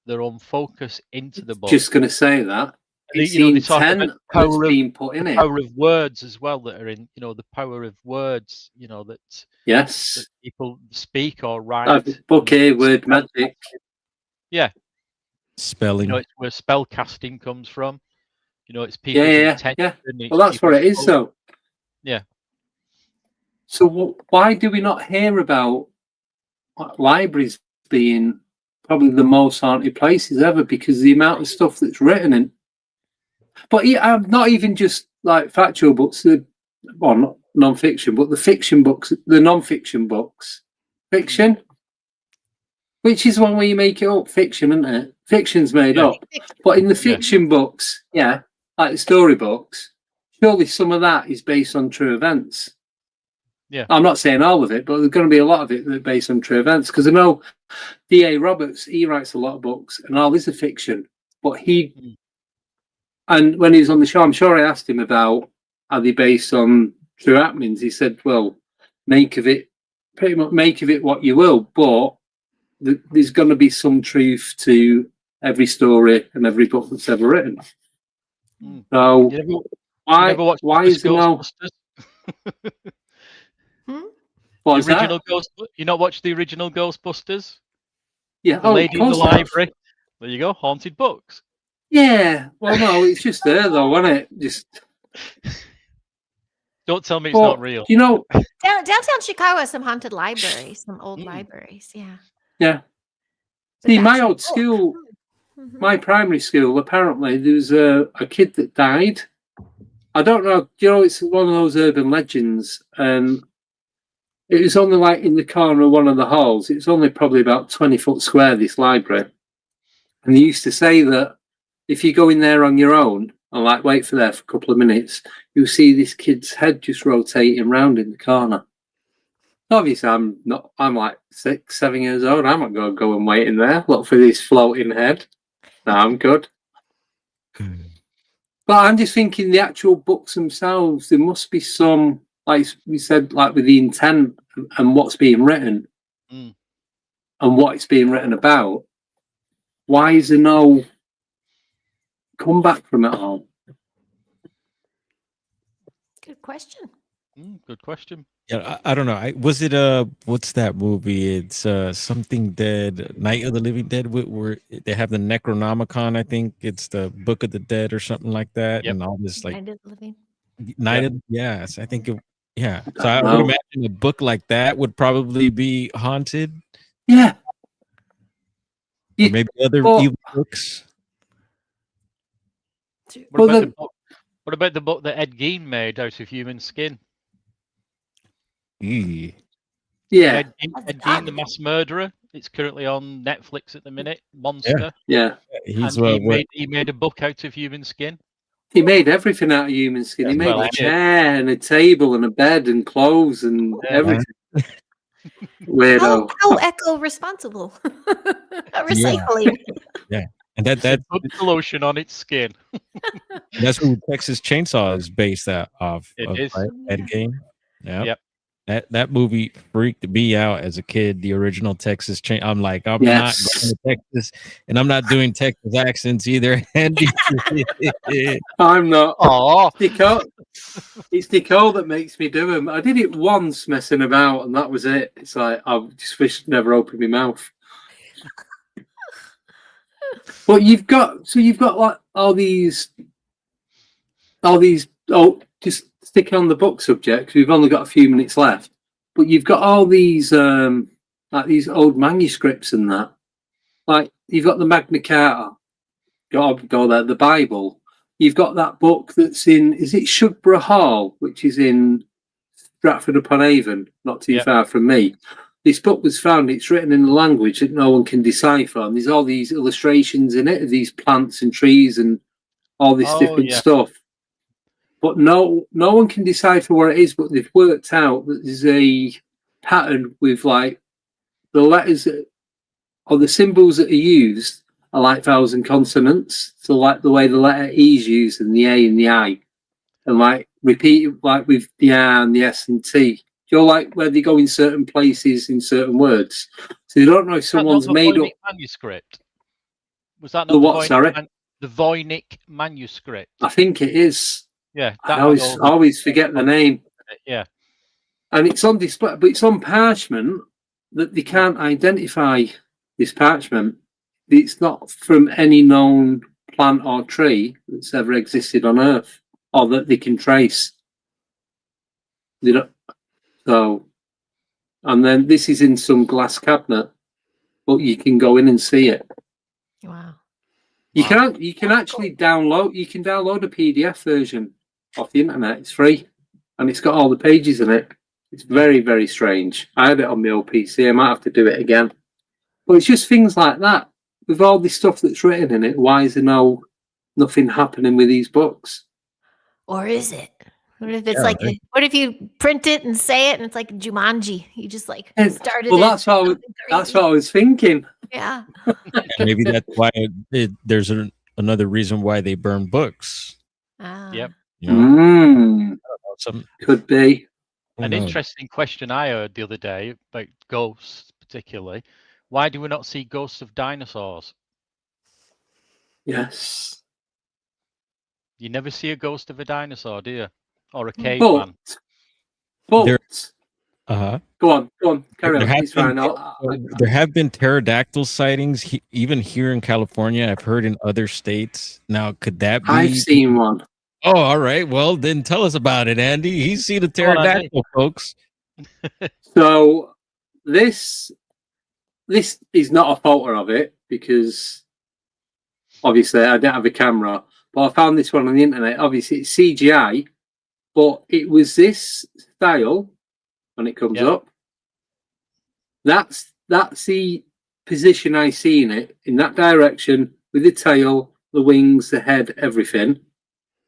Speaker 3: their own focus into the book.
Speaker 2: Just going to say that.
Speaker 3: It's the intent that's being put in it. Power of words as well that are in, you know, the power of words, you know, that that people speak or write.
Speaker 2: Book here, word magic.
Speaker 3: Yeah.
Speaker 4: Spelling.
Speaker 3: You know, it's where spell casting comes from. You know, it's people's intention.
Speaker 2: Yeah. Well, that's what it is, though.
Speaker 3: Yeah.
Speaker 2: So why do we not hear about libraries being probably the most haunted places ever? Because the amount of stuff that's written in. But I'm not even just like factual books, well, not non-fiction, but the fiction books, the non-fiction books. Fiction? Which is one where you make it up, fiction, isn't it? Fiction's made up. But in the fiction books, like the storybooks, surely some of that is based on true events.
Speaker 3: Yeah.
Speaker 2: I'm not saying all of it, but there's going to be a lot of it that's based on true events. Because I know D.A. Roberts, he writes a lot of books, and all is a fiction. But and when he was on the show, I'm sure I asked him about are they based on true happenings. He said, well, pretty much make of it what you will, but there's going to be some truth to every story and every book that's ever written. So why is there no...
Speaker 3: What is that? You not watch the original Ghostbusters?
Speaker 2: Yeah.
Speaker 3: The Lady in the Library. There you go. Haunted books.
Speaker 2: Yeah. Well, no, it's just there though, isn't it? Just
Speaker 3: don't tell me it's not real.
Speaker 2: You know,
Speaker 1: downtown Chicago has some haunted libraries, some old libraries. Yeah.
Speaker 2: Yeah. See, my old school, my primary school, apparently there was a kid that died. I don't know. You know, it's one of those urban legends, and it was only like in the corner of one of the halls. It was only probably about 20 foot square, this library. And they used to say that if you go in there on your own and like wait for there for a couple of minutes, you'll see this kid's head just rotating round in the corner. Obviously, I'm like 6, 7 years old. I'm not going to go and wait in there, look for this floating head. No, I'm good. But I'm just thinking the actual books themselves, there must be some, like we said, like with the intent and what's being written and what it's being written about. Why is there no comeback from it all?
Speaker 1: Good question.
Speaker 3: Good question.
Speaker 4: Yeah, I don't know. Was it what's that movie? It's something dead, Night of the Living Dead, where they have the Necronomicon. I think it's the Book of the Dead or something like that, and all this like
Speaker 1: Night of the Living.
Speaker 4: Yes, I think So I would imagine a book like that would probably be haunted.
Speaker 2: Yeah.
Speaker 4: Or maybe other
Speaker 2: Well-
Speaker 4: evil books.
Speaker 3: What
Speaker 2: Well,
Speaker 3: about
Speaker 2: then-
Speaker 3: the book? What about the book that Ed Gein made out of human skin?
Speaker 4: Eee.
Speaker 2: Yeah,
Speaker 3: Ed Gein, the mass murderer. It's currently on Netflix at the minute. Monster.
Speaker 2: yeah.
Speaker 4: He's
Speaker 3: And he made a book out of human skin.
Speaker 2: He made everything out of human skin. He
Speaker 4: Yeah,
Speaker 2: made
Speaker 3: well,
Speaker 2: a
Speaker 3: I did.
Speaker 2: chair and a table and a bed and clothes and
Speaker 3: Yeah.
Speaker 2: everything. Weirdo.
Speaker 1: How eco-responsible. Recycling.
Speaker 4: and that
Speaker 3: Put the lotion on its skin.
Speaker 4: that's who Texas Chainsaw is based off
Speaker 3: It
Speaker 4: of,
Speaker 3: is.
Speaker 4: right? Ed Gein. Yeah.
Speaker 3: Yep.
Speaker 4: That movie freaked me out as a kid. The original Texas Chain. I'm like, I'm
Speaker 2: Yes.
Speaker 4: not going to Texas, and I'm not doing Texas accents either. Andy.
Speaker 2: I'm not.
Speaker 3: Oh,
Speaker 2: It's Nicole that makes me do them. I did it once messing about, and that was it. It's like I just wish I'd never opened my mouth. But you've got like all these. Oh, just sticking on the book subject. 'Cause we've only got a few minutes left. But you've got all these like these old manuscripts and that. Like you've got the Magna Carta. Go there. The Bible. You've got that book that's in. Is it Shugborough Hall, which is in Stratford upon Avon, not too
Speaker 3: Yep.
Speaker 2: far from me. This book was found. It's written in a language that no one can decipher, and there's all these illustrations in it of these plants and trees and all this
Speaker 3: Oh,
Speaker 2: different
Speaker 3: yeah.
Speaker 2: stuff. But no one can decipher what it is. But they've worked out that there's a pattern with like the letters or the symbols that are used are like vowels and consonants. So like the way the letter E is used and the A and the I, and like repeat it like with the R and the S and T. Do you know like where they go in certain places in certain words? So you don't know if
Speaker 3: is that not
Speaker 2: someone's
Speaker 3: the
Speaker 2: made up
Speaker 3: Voynich manuscript. Was that not
Speaker 2: the what? Sorry,
Speaker 3: the Voynich manuscript?
Speaker 2: I think it is.
Speaker 3: Yeah,
Speaker 2: I
Speaker 3: that
Speaker 2: always forget the name.
Speaker 3: Yeah.
Speaker 2: And it's on display, but it's on parchment that they can't identify this parchment. It's not from any known plant or tree that's ever existed on Earth or that they can trace. They don't, so, and then this is in some glass cabinet, but you can go in and see it.
Speaker 1: Wow.
Speaker 2: You
Speaker 3: Wow.
Speaker 2: can't. You can actually download. You can download a PDF version off the internet. It's free, and it's got all the pages in it. It's very, very strange. I had it on my old PC. I might have to do it again. But it's just things like that. With all this stuff that's written in it, why is there nothing happening with these books?
Speaker 1: Or is it? What if it's
Speaker 4: Yeah,
Speaker 1: like?
Speaker 4: right.
Speaker 1: What if you print it and say it, and it's like Jumanji? You just like
Speaker 2: Yes.
Speaker 1: started.
Speaker 2: Well,
Speaker 1: it,
Speaker 2: that's what that's
Speaker 1: crazy.
Speaker 2: what I was thinking.
Speaker 1: Yeah.
Speaker 4: Maybe that's why there's another reason why they burn books.
Speaker 3: Yep.
Speaker 4: You know,
Speaker 2: Mm,
Speaker 4: some
Speaker 2: could be.
Speaker 4: who
Speaker 3: An
Speaker 4: knows?
Speaker 3: interesting question I heard the other day about ghosts, particularly. Why do we not see ghosts of dinosaurs?
Speaker 2: Yes.
Speaker 3: You never see a ghost of a dinosaur, do you? Or a
Speaker 2: But
Speaker 3: caveman?
Speaker 4: There-
Speaker 2: go on, carry
Speaker 4: There
Speaker 2: on.
Speaker 4: have
Speaker 2: It's fine.
Speaker 4: There have been pterodactyl sightings even here in California. I've heard in other states. Now, could that be?
Speaker 2: I've seen one.
Speaker 4: Oh, all right. Well, then tell us about it, Andy. He's seen a
Speaker 3: Go on, Andy.
Speaker 4: pterodactyl, folks.
Speaker 2: So this is not a photo of it because obviously I don't have a camera, but I found this one on the internet. Obviously it's CGI, but it was this style when it comes
Speaker 3: Yep.
Speaker 2: up. That's the position I see in it, in that direction, with the tail, the wings, the head, everything.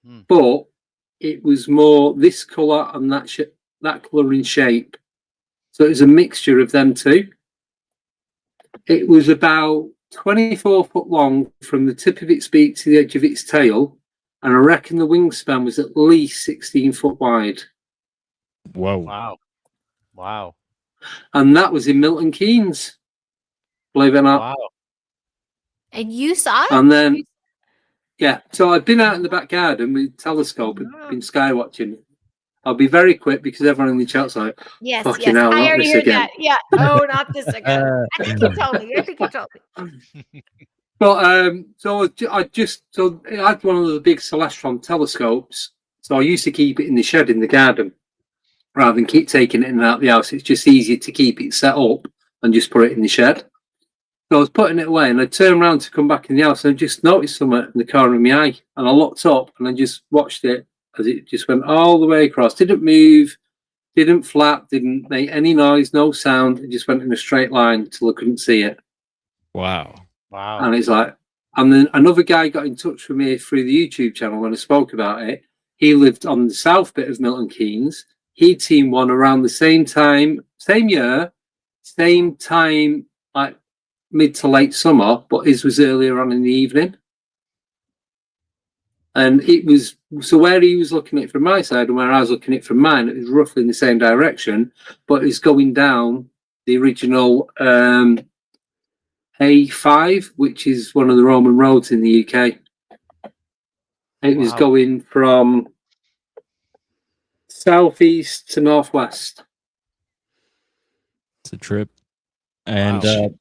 Speaker 3: Hmm.
Speaker 2: But it was more this colour and that colour in shape. So it was a mixture of them two. It was about 24 foot long from the tip of its beak to the edge of its tail, and I reckon the wingspan was at least 16 foot wide.
Speaker 4: Whoa.
Speaker 3: Wow. Wow.
Speaker 2: And that was in Milton Keynes, believe it or not.
Speaker 3: Wow.
Speaker 1: And you saw it?
Speaker 2: And then, yeah, so I've been out in the back garden with a telescope and been sky watching. I'll be very quick because everyone in the chat's like,
Speaker 1: Yes,
Speaker 2: fucking
Speaker 1: yes.
Speaker 2: hell,
Speaker 1: I
Speaker 2: not
Speaker 1: already
Speaker 2: this
Speaker 1: heard
Speaker 2: again.
Speaker 1: that. Yeah. No, not this again. I think you told me.
Speaker 2: But so I had one of the big Celestron telescopes. So I used to keep it in the shed in the garden rather than keep taking it in and out of the house. It's just easier to keep it set up and just put it in the shed. So I was putting it away, and I turned around to come back in the house, and I just noticed something in the corner of my eye, and I looked up, and I just watched it as it just went all the way across. Didn't move, didn't flap, didn't make any noise, no sound. It just went in a straight line until I couldn't see it.
Speaker 4: Wow.
Speaker 2: And it's like, and then another guy got in touch with me through the YouTube channel when I spoke about it. He lived on the south bit of Milton Keynes. He'd seen one around the same time, same year, same time, like mid to late summer, but his was earlier on in the evening. And it was, so where he was looking at it from my side and where I was looking at it from mine, it was roughly in the same direction, but it's going down the original A5, which is one of the Roman roads in the UK. It was going from southeast to northwest.
Speaker 4: It's a trip. And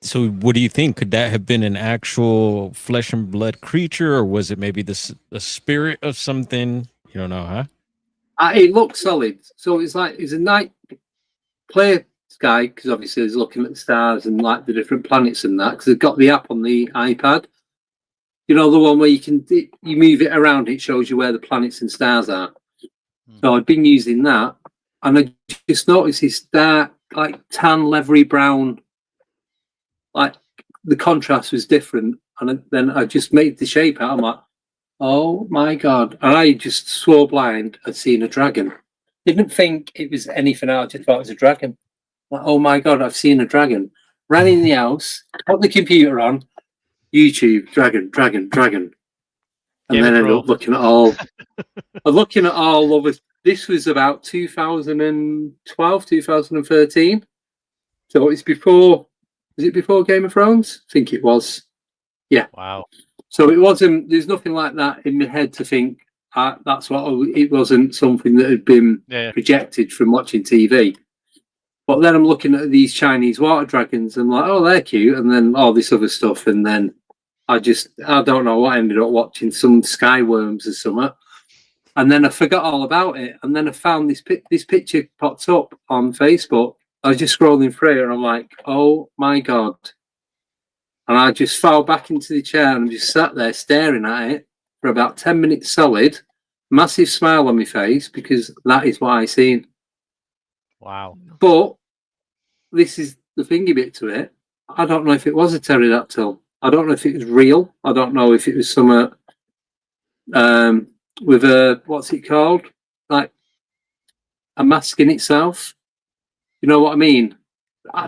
Speaker 4: so what do you think? Could that have been an actual flesh and blood creature, or was it maybe the spirit of something? You don't know, huh?
Speaker 2: It looked solid. So it's like, it's a night play guy, because obviously he's looking at the stars and like the different planets and that, because they've got the app on the iPad. You know, the one where you can, you move it around, it shows you where the planets and stars are. So I'd been using that, and I just noticed this dark, like tan, leathery brown, like the contrast was different. And then I just made the shape out. I'm like, oh my God. And I just swore blind I'd seen a dragon. Didn't think it was anything else, just thought it was a dragon. Like, oh my God, I've seen a dragon. Ran in the house, put the computer on, YouTube, dragon. And then ended up looking at all, over. This was about 2012, 2013. So it's before, was it before Game of Thrones? I think it was. Yeah.
Speaker 3: Wow.
Speaker 2: So it wasn't, there's nothing like that in my head to think that's what, it wasn't something that had been projected from watching TV. But then I'm looking at these Chinese water dragons and like, oh, they're cute. And then all this other stuff. And then I don't know what I ended up watching, some sky worms or something. And then I forgot all about it. And then I found this picture popped up on Facebook. I was just scrolling through and I'm like, oh my God. And I just fell back into the chair and just sat there staring at it for about 10 minutes solid. Massive smile on my face, because that is what I seen.
Speaker 3: Wow.
Speaker 2: But this is the thingy bit to it. I don't know if it was a pterodactyl. I don't know if it was real. I don't know if it was some with a, what's it called? Like a mask in itself. You know what I mean?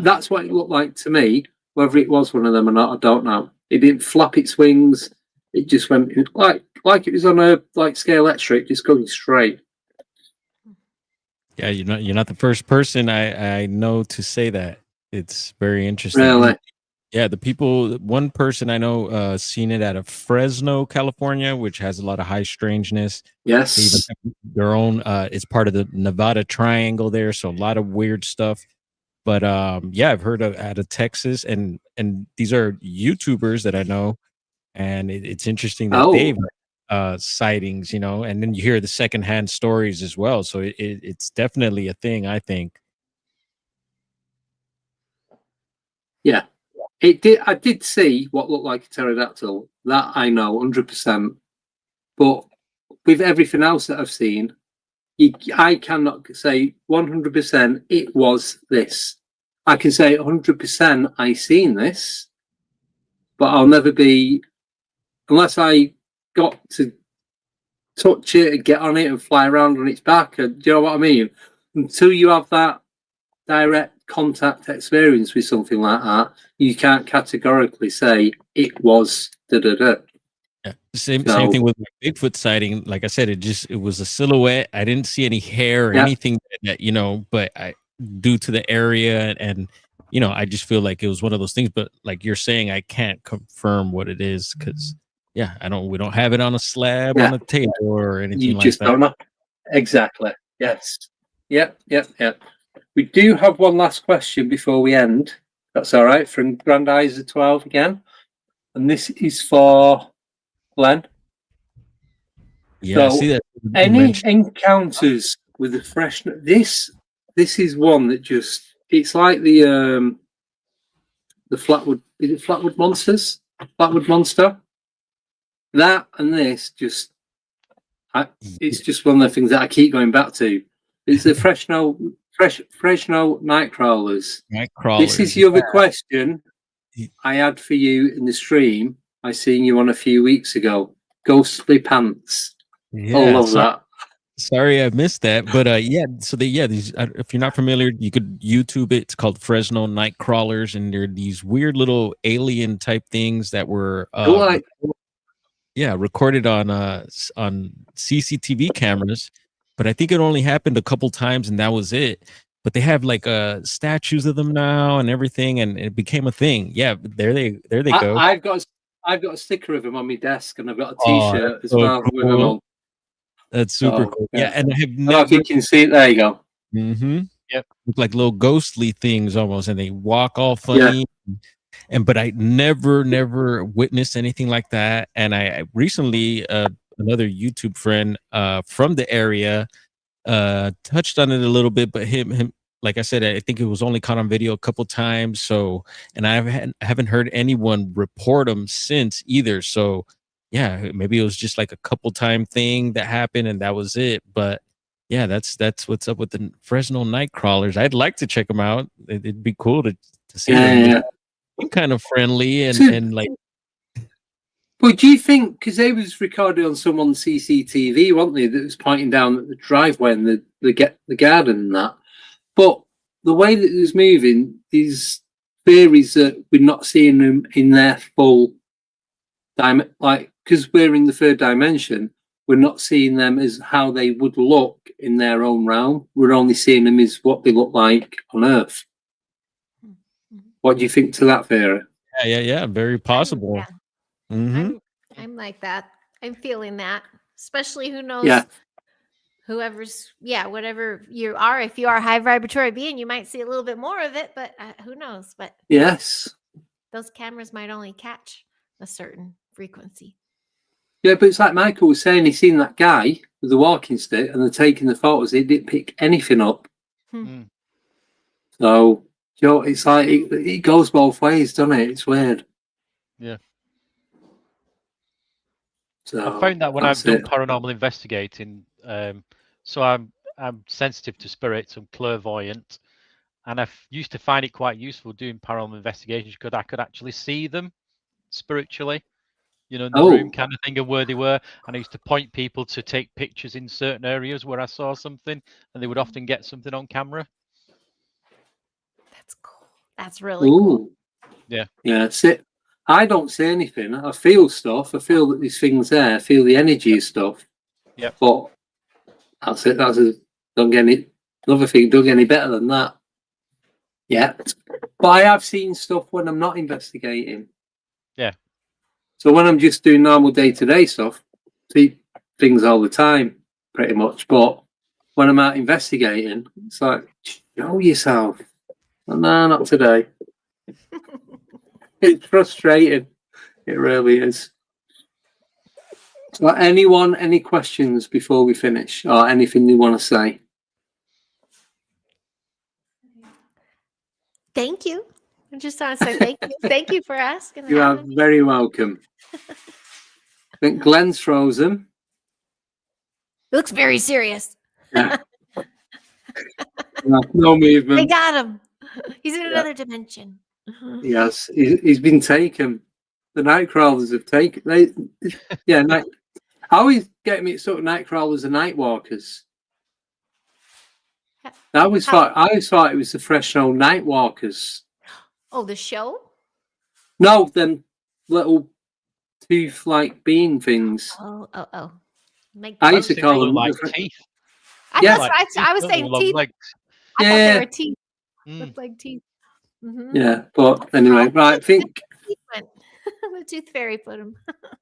Speaker 2: That's what it looked like to me. Whether it was one of them or not, I don't know. It didn't flap its wings. It just went like it was on a scale electric, just going straight.
Speaker 4: Yeah, you're not the first person I know to say that. It's very interesting.
Speaker 2: Really?
Speaker 4: Yeah, one person I know seen it out of Fresno, California, which has a lot of high strangeness.
Speaker 2: Yes.
Speaker 4: They even have their own, it's part of the Nevada Triangle there, so a lot of weird stuff. But yeah, I've heard out of Texas, and these are YouTubers that I know, and it's interesting that they've sightings, and then you hear the secondhand stories as well. So it's definitely a thing, I think.
Speaker 2: Yeah. It did. I did see what looked like a pterodactyl. That I know 100%. But with everything else that I've seen, I cannot say 100% it was this. I can say 100% I seen this, but I'll never be, unless I got to touch it and get on it and fly around on its back. Do you know what I mean? Until you have that direct contact experience with something like that, you can't categorically say it was da-da-da.
Speaker 4: Yeah. Same thing with my Bigfoot sighting. Like I said, it was a silhouette. I didn't see any hair or anything that, but due to the area and I just feel like it was one of those things. But like you're saying, I can't confirm what it is because we don't have it on a slab on a table or anything like that. You just don't
Speaker 2: know. Exactly. Yes. Yep. We do have one last question before we end. That's all right. From Grand Eyes of 12 again. And this is for Glenn.
Speaker 4: Yeah, so, I see that.
Speaker 2: Any encounters with the freshness? This is one that just, it's like the the Flatwood. Is it Flatwood Monsters? Flatwood Monster. That and this just, it's just one of the things that I keep going back to. It's the Fresno Nightcrawlers. This is the other question I had for you in the stream. I seen you on a few weeks ago. Ghostly Pants.
Speaker 4: Yeah,
Speaker 2: I love that.
Speaker 4: Sorry, I missed that, but so these. If you're not familiar, you could YouTube it. It's called Fresno Nightcrawlers, and they're these weird little alien type things that were recorded on CCTV cameras. But I think it only happened a couple times, and that was it. But they have like statues of them now and everything, and it became a thing. Yeah, there they go.
Speaker 2: I've got a sticker of them on my desk, and I've got a T-shirt as well with them on.
Speaker 4: That's super cool. Yeah, and I have
Speaker 2: never. I don't know if you can see it. There you go.
Speaker 4: Mm-hmm. Yep. Look like little ghostly things almost, and they walk all funny. Yeah. But I never witnessed anything like that. And I recently, another YouTube friend from the area touched on it a little bit, but him, like I said, I think it was only caught on video a couple times. So, and I haven't heard anyone report them since either. So, yeah, maybe it was just like a couple time thing that happened and that was it. But yeah, that's what's up with the Fresno Nightcrawlers. I'd like to check them out. It'd be cool to see them.
Speaker 2: Yeah.
Speaker 4: Kind of friendly and like.
Speaker 2: Well, do you think, because they was recorded on someone's CCTV, weren't they, that was pointing down at the driveway and the garden and that? But the way that it was moving, these theories that we're not seeing them in their full like, because we're in the third dimension, we're not seeing them as how they would look in their own realm. We're only seeing them as what they look like on Earth. What do you think to that, Vera?
Speaker 4: Yeah, very possible.
Speaker 1: Yeah.
Speaker 4: Mm-hmm.
Speaker 1: I'm like that. I'm feeling that, especially who knows.
Speaker 2: Yeah.
Speaker 1: Whoever's, whatever you are. If you are a high vibratory being, you might see a little bit more of it, but who knows? But
Speaker 2: yes,
Speaker 1: those cameras might only catch a certain frequency.
Speaker 2: Yeah, but it's like Michael was saying, he's seen that guy with the walking stick and they're taking the photos. He didn't pick anything up. So, it's like it goes both ways, doesn't it? It's weird.
Speaker 3: Yeah.
Speaker 2: So
Speaker 3: I found that when I've done paranormal investigating, so I'm sensitive to spirits, I'm clairvoyant, and I used to find it quite useful doing paranormal investigations because I could actually see them spiritually, in the room kind of thing, and where they were. And I used to point people to take pictures in certain areas where I saw something, and they would often get something on camera.
Speaker 1: That's cool. That's really cool.
Speaker 3: Yeah.
Speaker 2: Yeah, I don't say anything. I feel stuff. I feel that these things there. I feel the energy of stuff.
Speaker 3: Yeah.
Speaker 2: But that's it. Don't get any. Another thing, don't get any better than that. Yeah. But I have seen stuff when I'm not investigating.
Speaker 3: Yeah.
Speaker 2: So when I'm just doing normal day-to-day stuff, see things all the time, pretty much. But when I'm out investigating, it's like, show yourself. No, not today. It's frustrating. It really is. So anyone, any questions before we finish or anything you want to say?
Speaker 1: Thank you. I just want to say thank you. Thank you for asking.
Speaker 2: You are very welcome. I think Glenn's frozen.
Speaker 1: Looks very serious.
Speaker 2: Yeah. No movement.
Speaker 1: They got him. He's in another dimension.
Speaker 2: Yes, he's been taken. The Nightcrawlers have taken. I always get mixed up Nightcrawlers and Nightwalkers. I always thought it was the Fresno Nightwalkers.
Speaker 1: Oh, the show?
Speaker 2: No, them little tooth-like bean things.
Speaker 1: Oh.
Speaker 2: I used to call them
Speaker 3: like teeth.
Speaker 1: I was saying teeth. I thought they were teeth. Looked like teeth. Mm-hmm.
Speaker 2: Yeah, but anyway, right. I think
Speaker 1: the tooth fairy put them.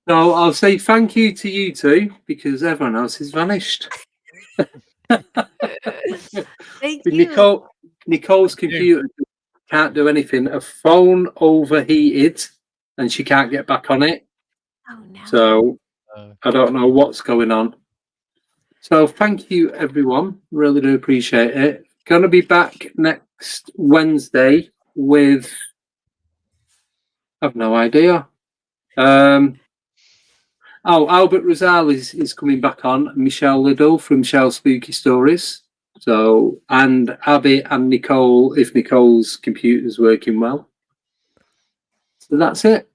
Speaker 2: So I'll say thank you to you two because everyone else has vanished.
Speaker 1: Thank you.
Speaker 2: Nicole's computer can't do anything. Her phone overheated and she can't get back on it.
Speaker 1: Oh no.
Speaker 2: So I don't know what's going on. So thank you everyone. Really do appreciate it. Gonna be back next Wednesday with I've no idea. Albert Rosal is coming back on. Michelle Liddell from Michelle's Spooky Stories. So, and Abby and Nicole, if Nicole's computer's working well. So that's it.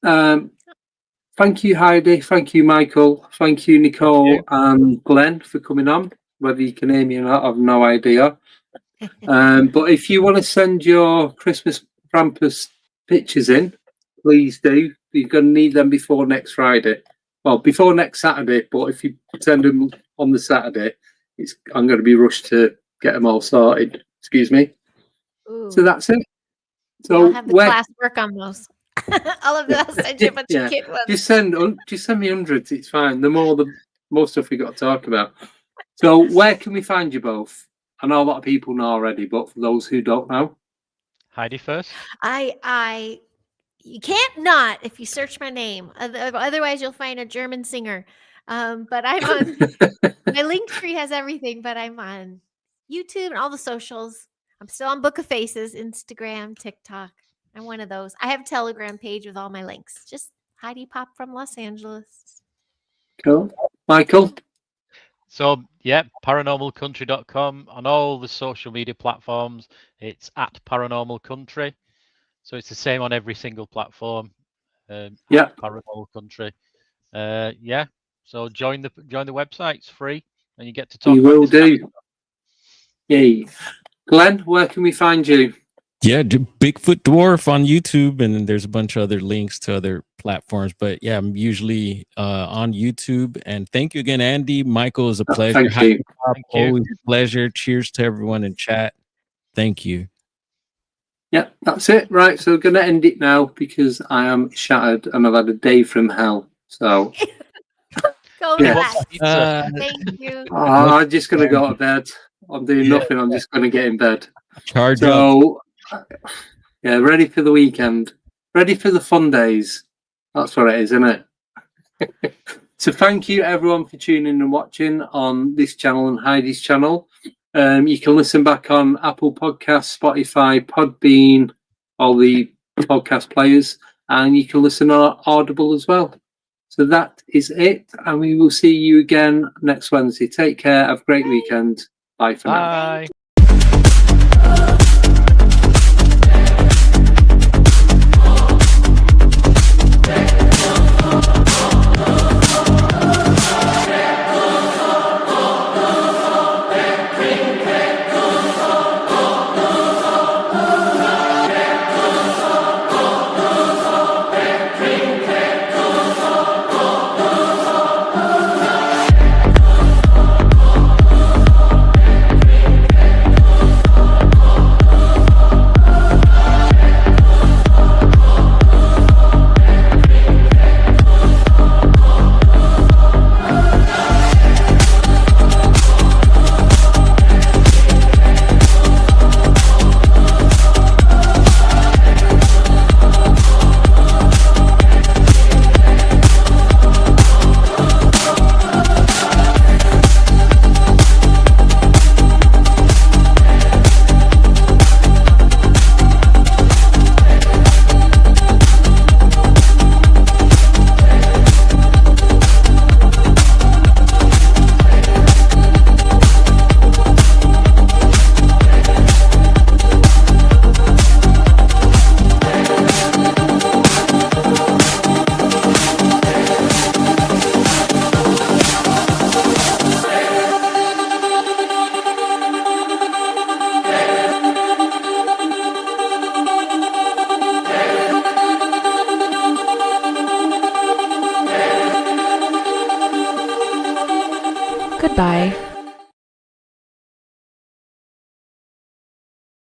Speaker 2: Thank you, Heidi. Thank you, Michael. Thank you, Nicole and Glenn, for coming on. Whether you can hear me or not, I've no idea. But if you want to send your Christmas Krampus pictures in, please do. You're going to need them before next Friday. Well, before next Saturday, but if you send them on the Saturday, I'm going to be rushed to get them all sorted. Excuse me.
Speaker 1: Ooh.
Speaker 2: So that's it. So
Speaker 1: I'll have the class work on those. All of that. I'll send you a bunch of kid ones.
Speaker 2: Just send me hundreds. It's fine. The more stuff we got to talk about. So where can we find you both? I know a lot of people know already, but for those who don't know,
Speaker 3: Heidi first.
Speaker 1: You can't not if you search my name. Otherwise, you'll find a German singer. But I'm on my link tree has everything. But I'm on YouTube and all the socials. I'm still on Book of Faces, Instagram, TikTok. I'm one of those. I have a Telegram page with all my links. Just Heidi Pop from Los Angeles.
Speaker 2: Cool, Michael.
Speaker 3: So paranormalcountry.com on all the social media platforms. It's at Paranormal Country. So it's the same on every single platform. Paranormal Country. So join the website. It's free, and you get to talk.
Speaker 2: You will do. Yay, Glenn. Where can we find you?
Speaker 4: Yeah, Bigfoot Dwarf on YouTube, and there's a bunch of other links to other platforms. But yeah, I'm usually on YouTube. And thank you again, Andy. Michael, is a pleasure.
Speaker 2: Thank you.
Speaker 4: Always a pleasure. Cheers to everyone in chat. Thank you.
Speaker 2: Yeah, that's it. Right, so we're going to end it now because I am shattered and I've had a day from hell. So,
Speaker 1: thank you.
Speaker 2: I'm just going to go to bed. I'm doing nothing. I'm just going to get in bed.
Speaker 4: Charge up.
Speaker 2: Yeah, ready for the weekend. Ready for the fun days. That's what it is, isn't it? So thank you everyone for tuning and watching on this channel and Heidi's channel. You can listen back on Apple Podcasts, Spotify, Podbean, all the podcast players, and you can listen on Audible as well. So that is it, and we will see you again next Wednesday. Take care. Have a great weekend. Bye for now.
Speaker 6: Goodbye.